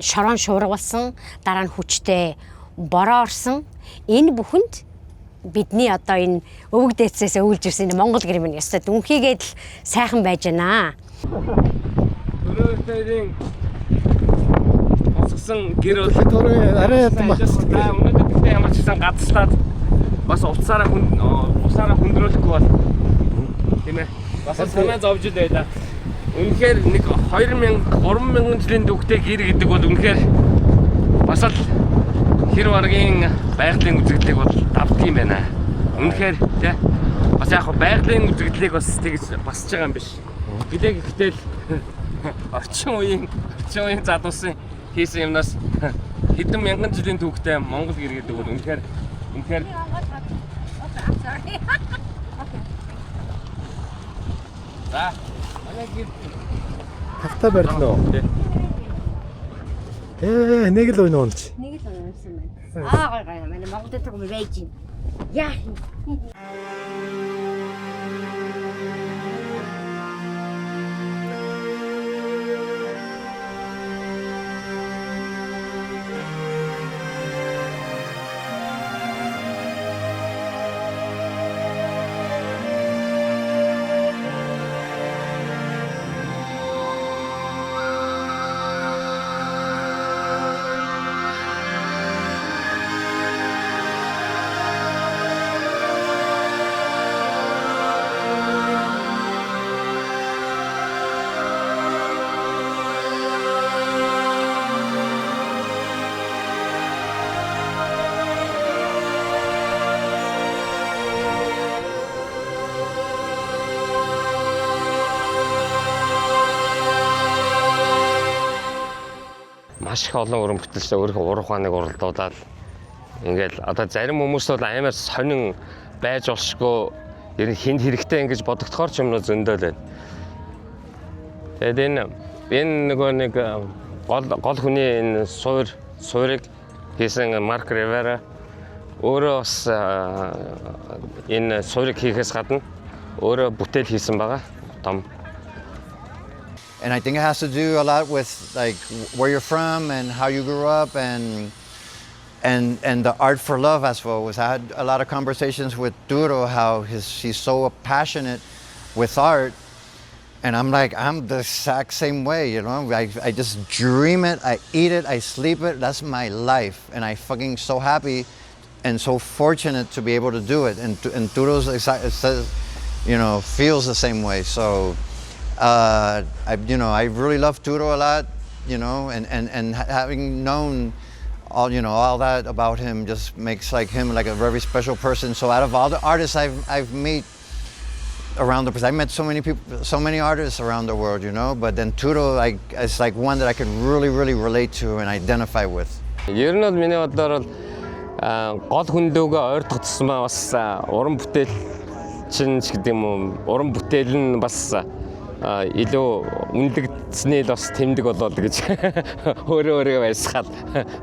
шорон шуургалсан, дараа нь хүчтэй бороо орсон. Энэ бүхэнд бидний одоо энэ өвөг дээдсээс өвлж ирсэн энэ Монгол гэр минь ёстой дүнхийгээд л сайхан байж байна. Өөрөөсөө хосгсон гэр бол арай ятан байна. Өнөөдөр бид ямар ч гэсэн гадслаад бас усаараа хүндрүүлэхгүй бол тийм ээ. Бас санаа зовж л байлаа. Үнэхээр нэг 2000 3000 жилийн түүхтэй гэр гэдэг бол үнэхээр бас л хэр баргийн байгалийн үзэгдлийг бол давдаг юм байна. Үнэхээр тий бас яг байгалийн үзэгдлийг бас тэгж басж байгаа юм биш. Гэтэл орчин үеийн залуусын хийсэн юмнаас хэдэн мянган жилийн түүхтэй Монгол гэр гэдэг бол үнэхээр За Тавтаа барьлаа уу? Нэг л ойн онч. Нэг л унсан байна. Гой манай Монголд тэр юм байж юм. Яа. Маш их олон уран бүтээлчтэй өөрийнхөө уран ухааныг уралдуулаад ингээл одоо зарим хүмүүс бол амар сонин байж болшгүй ер нь хинт хэрэгтэй ингэж бодогдохоор ч юм уу зөндөө л байна. Тэгээд энэ нэг гол хүний энэ суурийг хийсэн Марк Ривера өөрөө бас энэ суурийг хийхээс гадна өөрөө бүтээл хийсэн байгаа. Том. And I think it has to do a lot with like where you're from and how you grew up and the art for love as well. I had a lot of conversations with Duro how she's so passionate with art, and I'm like I'm the exact same way, you know. I just dream it, I eat it, I sleep it. That's my life, and I fucking so happy and so fortunate to be able to do it. And Duro's you know feels the same way. So. I really love Duro a lot, you know, and having known all that about him just makes him like a very special person. So out of all the artists I've met around the place, I met so many people, so many artists around the world, you know, but then Duro is like one that I can really relate to and identify with. Ер нь бол миний бодлоор гол хүндөөгээ ойртогдсон ба бас уран бүтээлчин ч гэдэг юм уу, уран бүтээл нь бас илүү үнэлэгдсэний л бас тэмдэг болоод гэж өөрөө баясгаад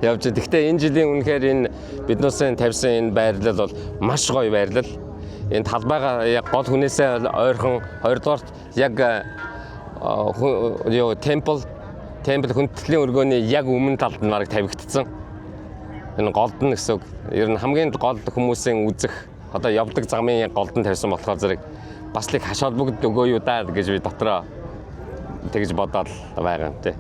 явж байна. Гэхдээ энэ жилийн үнэхээр энэ биднээсээ тавьсан энэ байрлал бол маш гоё байрлал. Энэ талбайгаа яг гол хүнээсээ ойрхон 20-дугаарт яг темпл хүндэтгэлийн өргөөний яг өмнө талд нь бараг тавигдсан. Энэ голд нь гэсэн үг. Ер нь хамгийн гол хүмүүсийн үзэх одоо явдаг замын голд нь тавьсан болохоор зэрэг бас л хаш холбогд өгөө юу даа гэж би дотроо тэгж бодоод байгаа юм тий.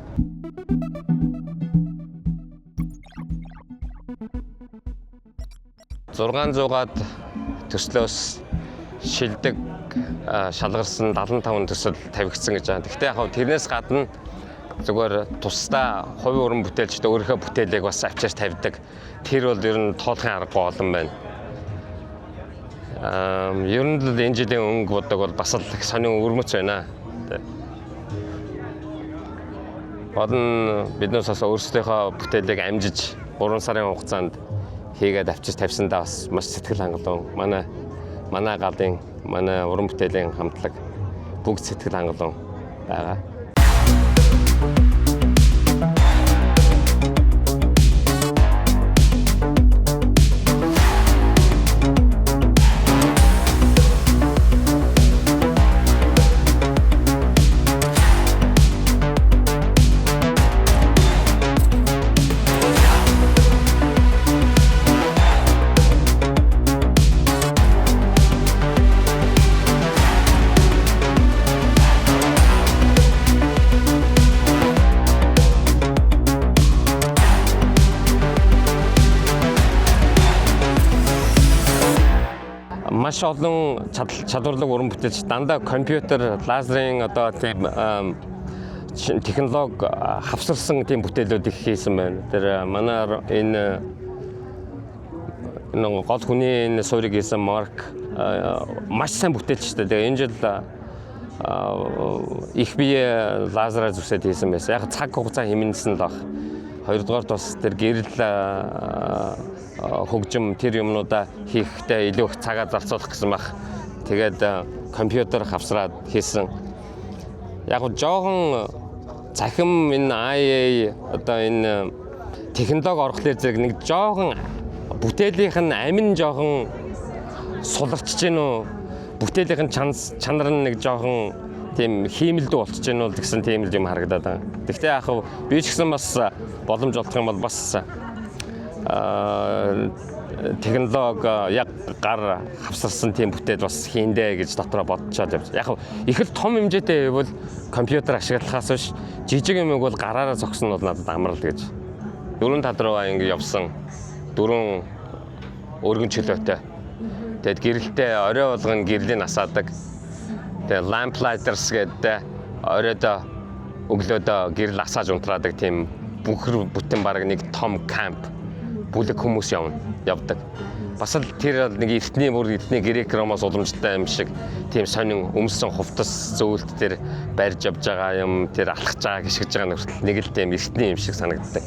«600-аад төслөөс шилдэг шалгарсан 75 төсөл тавигдсан гэж байна. Гэхдээ яг тэрнээс гадна зүгээр тусдаа хувийн уран бүтээлчд өөрийнхөө бүтээлийг бас авчирч тавьдаг. Тэр бол ер нь тоолохын аргагүй олон байна. Ер нь л энэ жилийн өнгө бодог бол бас л сонин өвөрмөц байна. Бодно биднээс бас өөрсдийнхөө бүтээлийг амжиж 3 сарын хугацаанд хийгээд авчирч тавьсандаа бас маш сэтгэл хангалуун. Манай галын манай уран бүтээлийн хамтлаг бүгд сэтгэл хангалуун байгаа. Маш олон чадварлаг уран бүтээлч дандаа компьютер, лазерын одоо тийм технологи хавсарсан тийм бүтээлүүд их хийсэн байна. Тэр манай энэ гол хүний энэ суурийг хийсэн Марк маш сайн бүтээлчтэй. Тэгээ энэ жил их бие лазераар зүсээд хийсэн байсан. Яг цаг хугацаа хэмнэсэн л баг. Хоёрдугаарт бас тэр гэрэл хөгжим тэр юмнуудаа хийхдээ илүү их цагаа зарцуулах гэсэн баг. Тэгээд компьютер хавсраад хийсэн. Яг жоохон захим энэ IA одоо энэ технологи орохлоор зэрэг нэг жоохон бүтээлийнх нь амин жоохон суларчж гэнэ үү? Бүтээлийнх нь чанар нь нэг жоохон тийм хиймэлдүү болчихж гэнэ үү гэсэн тийм л юм харагдаад байгаа. Гэхдээ яг би ч гэсэн бас боломж олдох юм бол бас технологи яг гар хавсарсан тийм бүтээл бас хийндэ гэж дотроо бодчиход явж. Яг их л том хэмжээтэй бол компьютер ашиглахаас биш жижиг юм бол гараараа зогсон нь бол надад амрал гэж. Дөрөв тал руу ингэ явсан. Дөрөв өргөн чөлөөтэй. Тэгэд гэрэлтэй орой болгон гэрлийн асаадаг. Тэгээ lamp-lighters гэдэг оройдоо өглөөдөө гэрэл асааж унтраадаг тийм бүхэр бүтэн баг нэг том камп бүлэг хүмүүс явдаг. Бас л тэр нэг эртний грек ромоос уламжтай юм шиг тийм сонин өмсөн хувцас зөвлөлт тэр барьж явж байгаа юм тэр алхаж байгаа гიშгэж байгаа нөхцөл нэг л тийм эртний юм шиг санагддаг.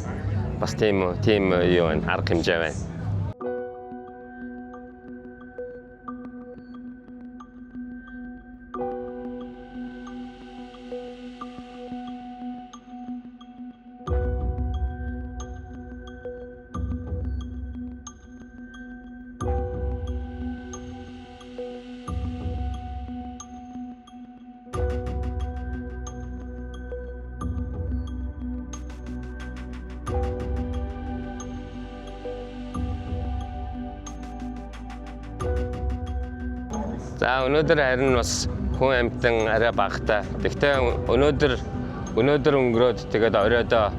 Бас тийм юу байна арга хэмжээ байна. За өнөөдөр харин бас хүн амьтан арай багтай. Гэхдээ өнөөдөр өнгөрөөд тэгээд оройдоо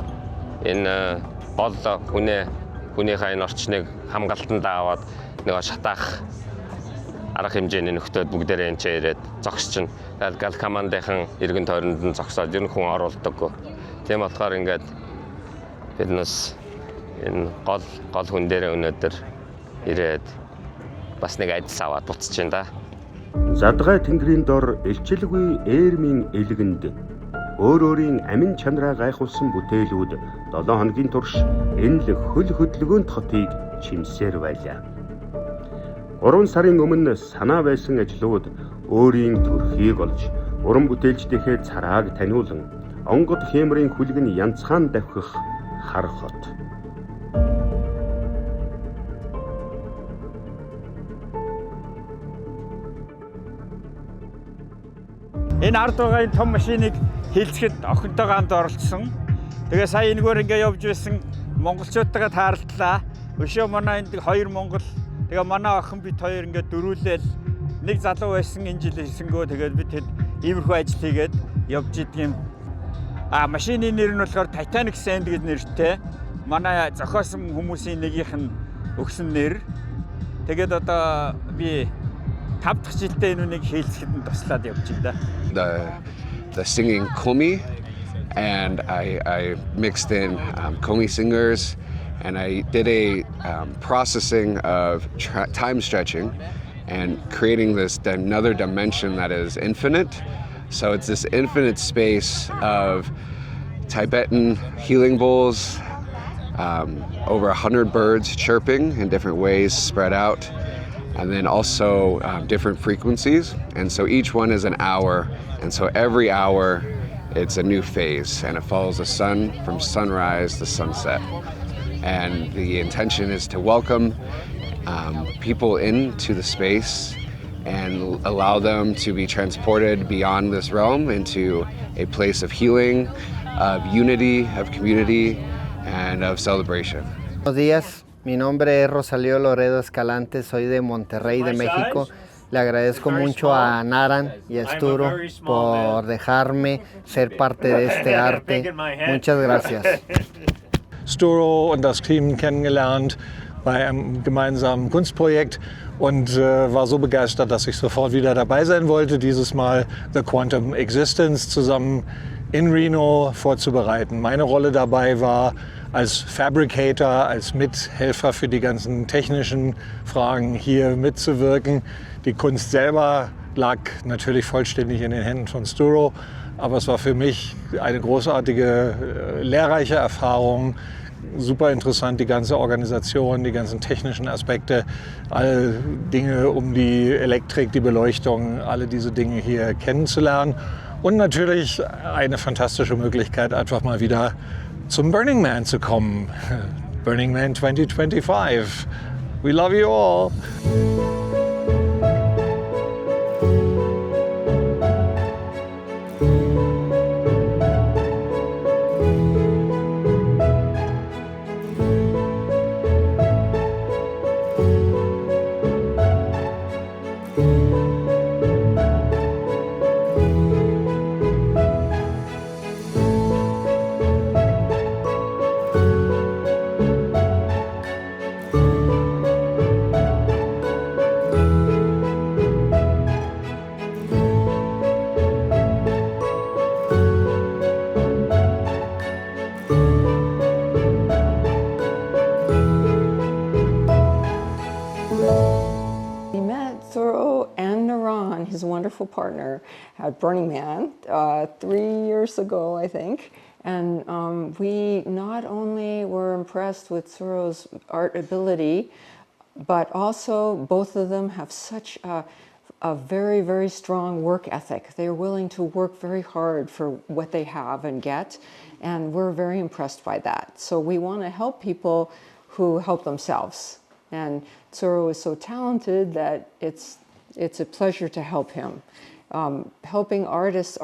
энэ гол хүнийхээ энэ орчныг хамгаалтанд аваад нөгөө шатаах арга хэмжээний нөхдөд бүгдээрээ энэ ирээд зогсчихно. Тэгээд гал командынхан иргэн тойронд нь зогсоод ер нь хүн оруулдаггүй. Тийм болохоор ингээд биднээс энэ гол хүн дээрээ өнөөдөр ирээд бас нэг айдас аваад буцаж байна да. Задгай тэнгэрийн дор элчилгүй эрмийн элгэнд өөрийн амин чанараа гайхуулсан бүтээлүүд 7 хоногийн турш энэ хөл хөдөлгөөнд хотыг чимсээр байлаа. 3 сарын өмнө санаа байсан ажлууд өөрийн төрхийг олж уран бүтээлчдийнхээ царааг таниулан онгод хэмрийн хүлгэн янцхан давхих хар хот. Энэ ард байгаа энэ том машиныг хилцэхэд охинтойгоо хамт оролцсон. Тэгээ сая энэгээр ингээ явж байсан монголчуудтайгаа таарлаа. Өшөө манай энд 2 монгол тэгээ манай охин бид хоёр ингээ дөрүүлээл нэг залуу байсан энэ жил хэлсэнгөө тэгээд бид хэд иймэрхүү ажил хийгээд явж идэгюм. Машины нэр нь болохоор Titanic Sand гэдэг нэртэй. Манай зохиосон хүмүүсийн нэгийнх нь өгсөн нэр. Тэгээд одоо би 5 дахь жилдээ энэ үнийг хэлцэхэд нь туслаад явж байна. The singing Komi, and I mixed in Komi singers, and I did a processing of time stretching and creating this another dimension that is infinite. So it's this infinite space of Tibetan healing bowls, over 100 birds chirping in different ways spread out. And then also different frequencies. And so each one is an hour. And so every hour it's a new phase, and it follows the sun from sunrise to sunset. And the intention is to welcome people into the space and allow them to be transported beyond this realm into a place of healing, of unity, of community, and of celebration. Buenos días. Mi nombre es Rosalío Loredo Escalante, soy de Monterrey, de México. Le agradezco mucho a Naran y a Sturo por dejarme ser parte de este arte. Muchas gracias. Sturo und das Team kennengelernt bei einem gemeinsamen Kunstprojekt und war so begeistert, dass ich sofort wieder dabei sein wollte, dieses Mal The Quantum Existence zusammen in Reno vorzubereiten. Meine Rolle dabei war, als Fabricator, als Mithelfer für die ganzen technischen Fragen hier mitzuwirken, die Kunst selber lag natürlich vollständig in den Händen von Sturo. Aber es war für mich eine großartige, lehrreiche Erfahrung. Super interessant, die ganze Organisation, die ganzen technischen Aspekte, alle Dinge um die Elektrik, die Beleuchtung, alle diese Dinge hier kennenzulernen. Und natürlich eine fantastische Möglichkeit, einfach mal wieder zum Burning Man zu kommen. Burning Man 2025. We love you all. His wonderful partner at Burning Man 3 years ago, I think. And we not only were impressed with Tsuru's art ability, but also both of them have such a very, very strong work ethic. They're willing to work very hard for what they have and get, and we're very impressed by that. So we want to help people who help themselves. And Tsuru is so talented that it's a pleasure to help him. Helping artists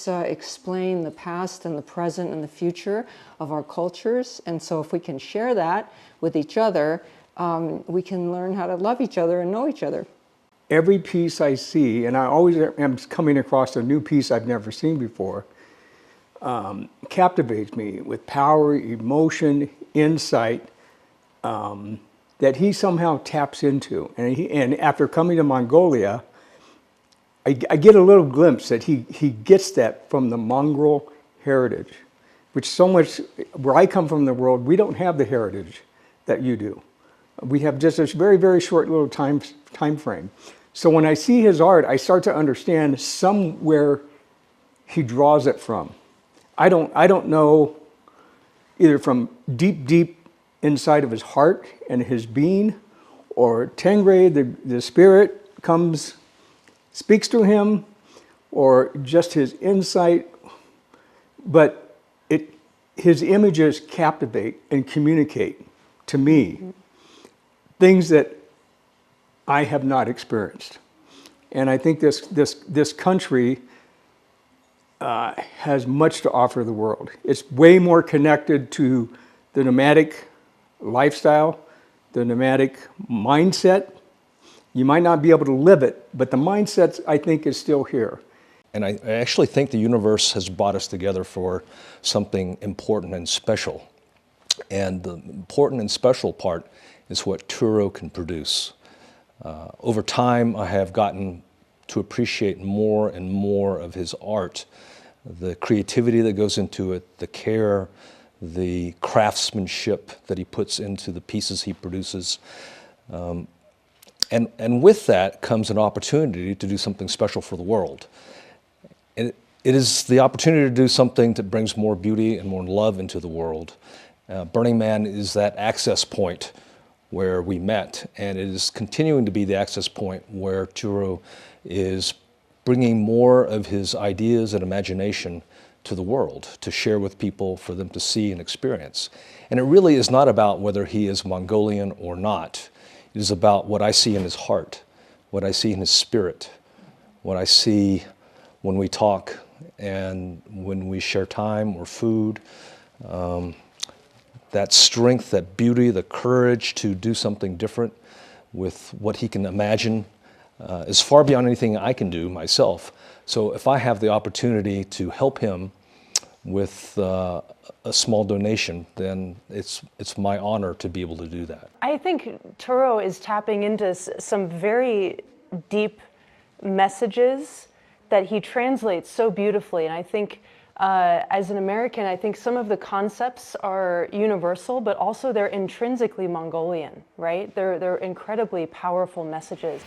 explain the past and the present and the future of our cultures. And so if we can share that with each other, we can learn how to love each other and know each other. Every piece I see, and I always am coming across a new piece I've never seen before, captivates me with power, emotion, insight, that he somehow taps into. And after coming to Mongolia, I get a little glimpse that he gets that from the Mongol heritage, which so much, where I come from in the world, we don't have the heritage that you do. We have just this very, very short little time frame. So when I see his art, I start to understand somewhere he draws it from. I don't know, either from deep inside of his heart and his being, or Tengri, the spirit comes, speaks to him, or just his insight, but his images captivate and communicate to me things that I have not experienced. And I think this country has much to offer the world. It's way more connected to the nomadic lifestyle, the nomadic mindset. You might not be able to live it, but the mindset, I think, is still here. And I actually think the universe has brought us together for something important and special. And the important and special part is what Turo can produce. Over time, I have gotten to appreciate more and more of his art, the creativity that goes into it, the care, the craftsmanship that he puts into the pieces he produces. And with that comes an opportunity to do something special for the world. And it is the opportunity to do something that brings more beauty and more love into the world. Burning Man is that access point where we met, and it is continuing to be the access point where Turo is bringing more of his ideas and imagination to the world, to share with people, for them to see and experience. And it really is not about whether he is Mongolian or not. It is about what I see in his heart, what I see in his spirit, what I see when we talk and when we share time or food. That strength, that beauty, the courage to do something different with what he can imagine is far beyond anything I can do myself. So if I have the opportunity to help him with a small donation, then it's my honor to be able to do that. I think Turo is tapping into some very deep messages that he translates so beautifully. And I think as an American, I think some of the concepts are universal, but also they're intrinsically Mongolian, right? They're incredibly powerful messages.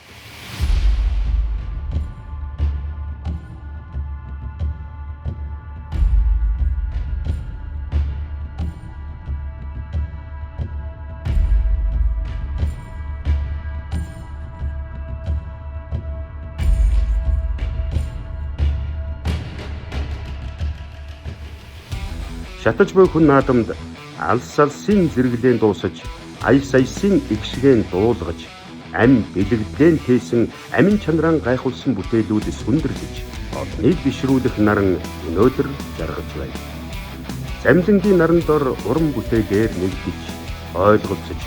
Шатаж буй хүн наадамд алс алсын зэрэглэн дуусаж, аяс аясын игшгээн дуулгаж, ам бэлэгдэн тээсэн амин чанараа гайхуулсан бүтээлүүд сүндэрлэж, одныг бишрүүлэх наран өнөөдөр жаргаж байна. Замлангийн наран дор уран бүтээлээр нэгдэж, ойлголцож,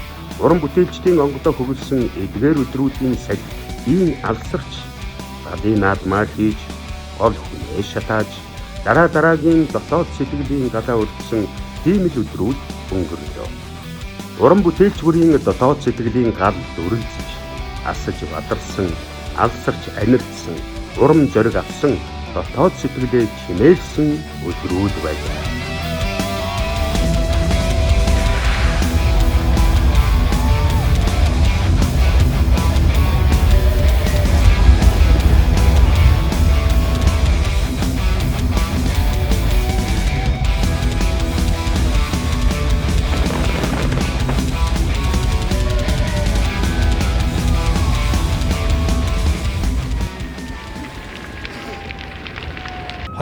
уран бүтээлчдийн онгодоо хөгөлсөн эдгээр өдрүүдийн цаг ийм алсарч, гадын наадмаар хийж, ол хүнээ шатааж, дараагийн дотоод сэтгэлийн гадаа өргөсөн тийм л өдрүүд өнгөрлөө. Уран бүтээлч бүрийн дотоод сэтгэлийн гал дүрлцэж, асаж бадарсан, алсарч анирдсан, урам зориг авсан, дотоод сэтгэлээ чимээлсэн өдрүүд байлаа.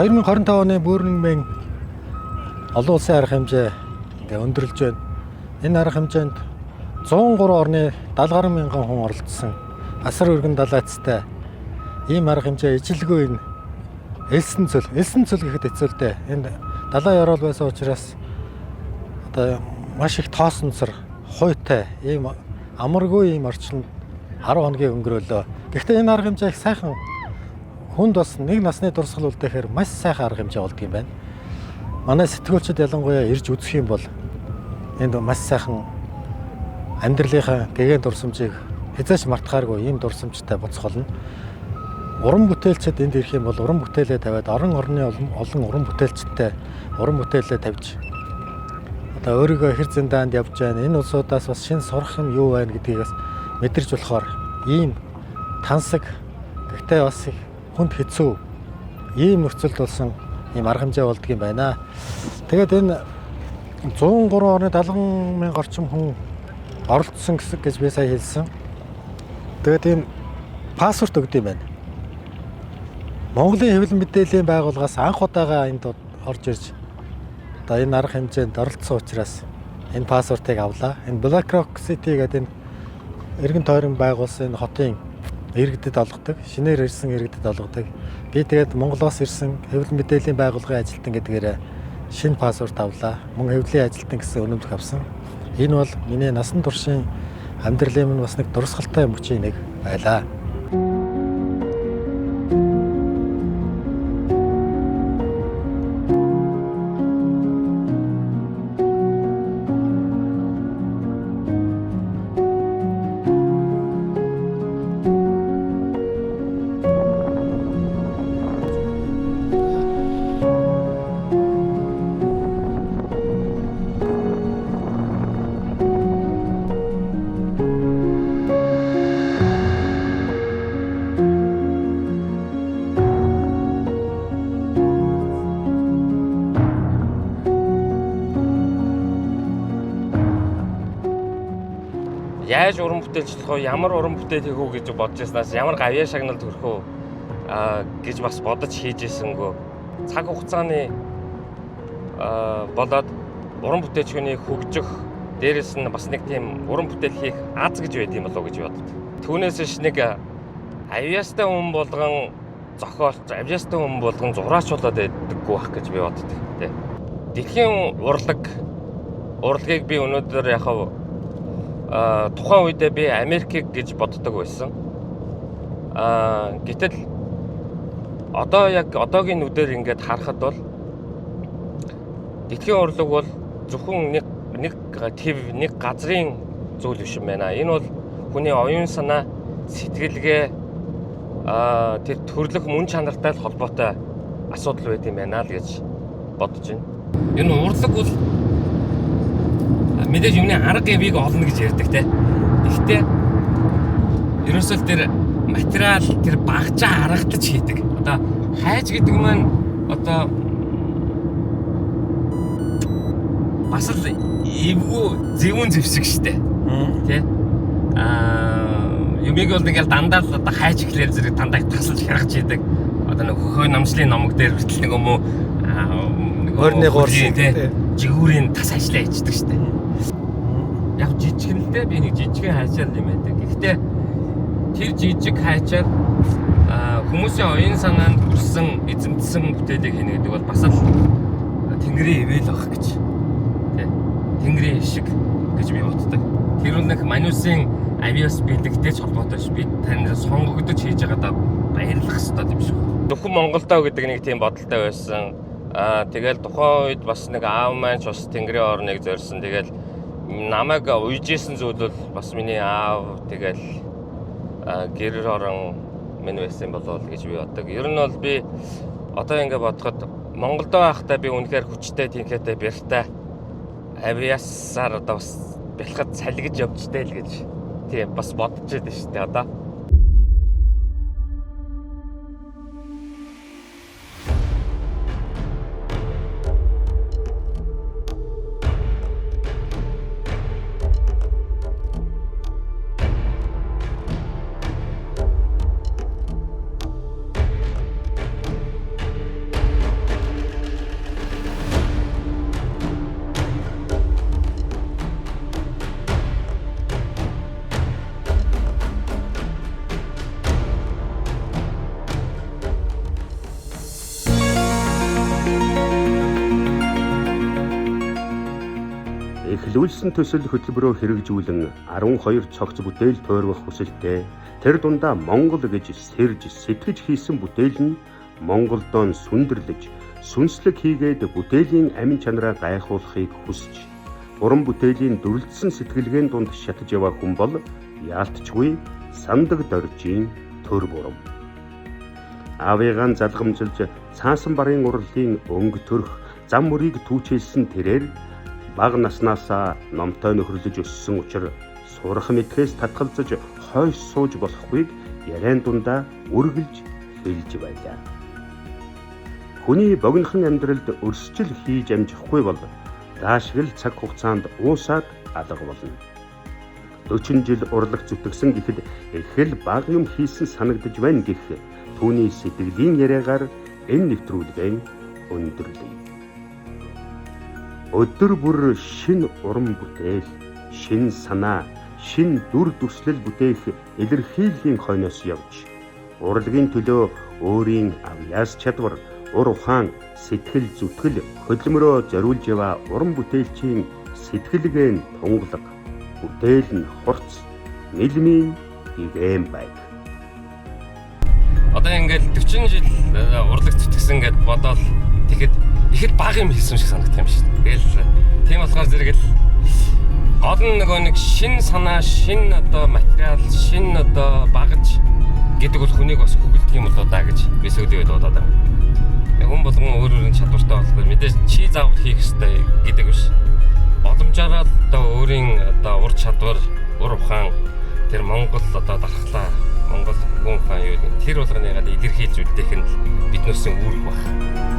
$2025 оны Burning Man олон улсын арга хэмжээ өндөрлөж байна. Энэ арга хэмжээнд 103 орны 70 гаруй мянган хүн оролцсон. Асар өргөн далайцтай ийм арга хэмжээ ижилгүй энэ элсэн цөл гэхэд хэцүү л дээ. Энэ далай орол байсан учраас одоо маш их тоосонцор, хуйтай ийм амаргүй ийм орчинд 10 хоногийн өнгөрөөлөө. Гэхдээ энэ арга хэмжээ их сайхан хүнд бас нэг насны дурсгал үлдээхээр маш сайхан арга хэмжээ болдго юм байна. Манай сэтгүүлчид ялангуяа ирж үзэх юм бол энд маш сайхан амьдралынхаа гэгээн дурсамжийг хязгаарч мартахааргүй ийм дурсамжтай боцголно. Уран бүтээлчид энд ирэх юм бол уран бүтээлээ тавиад орон олон уран бүтээлчдтэй уран бүтээлээ тавьж одоо өөрийгөө хэр зэндаанд явж байна. Энэ улсуудаас бас шинэ сурах юм юу байна гэдгийг бас мэдэрч болохоор ийм тансаг гэхдээ бас их хүнд хэцүү ийм нөхцөлд болсон ийм арга хэмжээ болдго юм байна. Тэгээд энэ 103 орны 70 мянган орчим хүн оролцсон гэж би сая хэлсэн. Тэгээд ийм паспорт өгд юм байна. Монголын хэвлэл мэдээллийн байгууллагаас анх удаага энд орж ирж одоо энэ арга хэмжээнд оролцсон учраас энэ паспортыг авлаа. Энэ Black Rock City гэдэг энэ эргэн тойрон байгуулсан энэ хотын иргэдэд олгодог, шинээр ирсэн иргэдэд олгодог. Би тэгээд Монголоос ирсэн хэвлэл мэдээллийн байгууллагын ажилтан гэдгээрээ шинэ паспорт авлаа. Мөн хэвлэлийн ажилтан гэсэн өнөмлөх авсан. Энэ бол миний насан туршийн амьдралын минь бас нэг дурсгалтай мөчийн нэг байлаа. Яаж уран бүтээлч болох вэ? Ямар уран бүтээл хийх үү гэж бодож байснаас ямар гавьяа шагналд хүрэх үү гэж бас бодож хийж ийсэнгөө цаг хугацааны болоод уран бүтээлчний хөгжих дээрэс нь бас нэг тийм уран бүтээл хийх аз гэж байд юм болов уу гэж бодод. Түүнээс ш нэг авьяастай хүн болгон зохиолч, авьяастай хүн болгон зураач болоод байдаггүй байх гэж би боддог. Тэ. Дэлхийн урлагийг би өнөөдөр яхав тухайн үедээ би Америкийг гэж боддог байсан. Гэтэл одоо яг одоогийн нүдээр ингээд харахад бол дэлхийн урлаг бол зөвхөн нэг газрын зүйл биш юм байна. Энэ бол хүний оюун санаа, сэтгэлгээ тэр төрлөх мөн чанартай холбоотой асуудал байд юм байна л гэж бодож байна. Энэ урлаг бол мэдээж юмны арга гэмийг олно гэж ярьдаг те. Гэхдээ ерөөсөө тэр материал тэр багжаа харагдаж хийдэг. Одоо хайж гэдэг маань одоо бас л эвгүй зөвүүн зэвсэг штэ. Тэ? Юмыг бол ингээл дандаа л одоо хайж ихлээр зэрэг дандаа тасалж харгаж хийдэг. Одоо нэг хөхөө намжлын номог дээр хүртэл нэг юм уу Орны гуурсан жигүүрийн тас ажиллаа хийдэг штэ. Яг жижиг нь л дээ би нэг жижигэн хайчаал юм байдаг. Гэхдээ тэр жижиг хайчаал хүмүүсийн оюун санаанд хүрсэн эзэмдсэн бүтээлийг хийнэ гэдэг бол бас л Тэнгэрийн ивэл баг гэж. Тэ. Тэнгэрийн шиг гэж би боддог. Тэр үнэх Манусын авиас бэлэгтэй холбоотой ш. Би тань сонгогдож хийж байгаадаа баярлах хэрэгтэй юм шиг. Зөвхөн Монголдоо гэдэг нэг тийм бодолтой байсан. Тэгэл тухайн үед бас нэг аав маань ч бас Тэнгэрийн орныг зорьсон. Тэгэл намайг уйжсэн зүйл бол бас миний аав тэгэл гэр орон минь байсан болов гэж би боддог. Ер нь бол би одоо ингэ бодоход Монголдоо байхдаа би үнэхээр хүчтэй тэнхээтэй бэртэй авиасаар одоо бас бэлхад салгиж явжтэй л гэж тийм бас бодож байдаг шүү дээ одоо. Эхлүүлсэн төсөл хөтөлбөрөөр хэрэгжүүлэн 12 цогц бүтээл тойргох хүсэлтэй тэр дундаа Монгол гэж сэрж сэтгэж хийсэн бүтээл нь Монголдоо сүндэрлэж сүнслэг хийгээд бүтээлийн амин чанараа гайхуулахыг хүсэж уран бүтээлийн дүрлэлсэн сэтгэлгээний дунд шатаж яваа хүн бол яалтчгүй сандаг доржийн төр бурам. Аавыгаан залгамжилж цаасан барын урлын өнгө төрх зам мөрийг түүчилсэн тэрээр бага наснаасаа номтой нөхөрлөж өссөн учраас сурах мэдхээс татгалзаж хойш сууж болохгүйг яриан дундаа үргэлж хэлж байлаа. Хүний богинохон амьдралд өрсчил хийж амжихгүй бол даашгил цаг хугацаанд уусаад алга болно. 40 жил урлаг зүтгэсэн гэхэд их л бага юм хийсэн санагдаж байна гэх түүний сэтгэлийн яриагаар энэ нэвтрүүлгээ өндөрлөе. Өдөр бүр шин уран бүтээл, шин санаа, шин дүр төрслөл бүтээх илэрхийллийн хойноос явж урлагийн төлөө өөрийн авьяас чадвар, ур ухаан, сэтгэл зүтгэл хөдөлмөрөө зориулж яваа уран бүтээлчийн сэтгэлгээ нь тунгалаг, бүтээл нь хурц, нэлмийн игэм байг. Одоо ингээд 40 жил урлаг зүтгэсэн гэд бодоод тэгэхэд ихэд бага юм хийсэн шиг санагдах юм шүү дээ. Тэгэл тийм болохоор зэрэг л гол нь нөгөө нэг шин санаа, шин одоо материал, шин одоо багаж гэдэг бол хүнийг бас хөгөлдөг юм болоо да гэж би сүүлийн үед бодоод байна. Хүн болгон өөр чадвартай болох мэдээж чи заавал хийх ёстой гэдэг биш. Боломжоор одоо өөрийн одоо ур чадвар, ур ухаан тэр Монгол одоо дархлаа, Монгол хүн хаан юу тэр болгоныгаа илэрхийлж үлдээх нь биднээс үүрэг баг.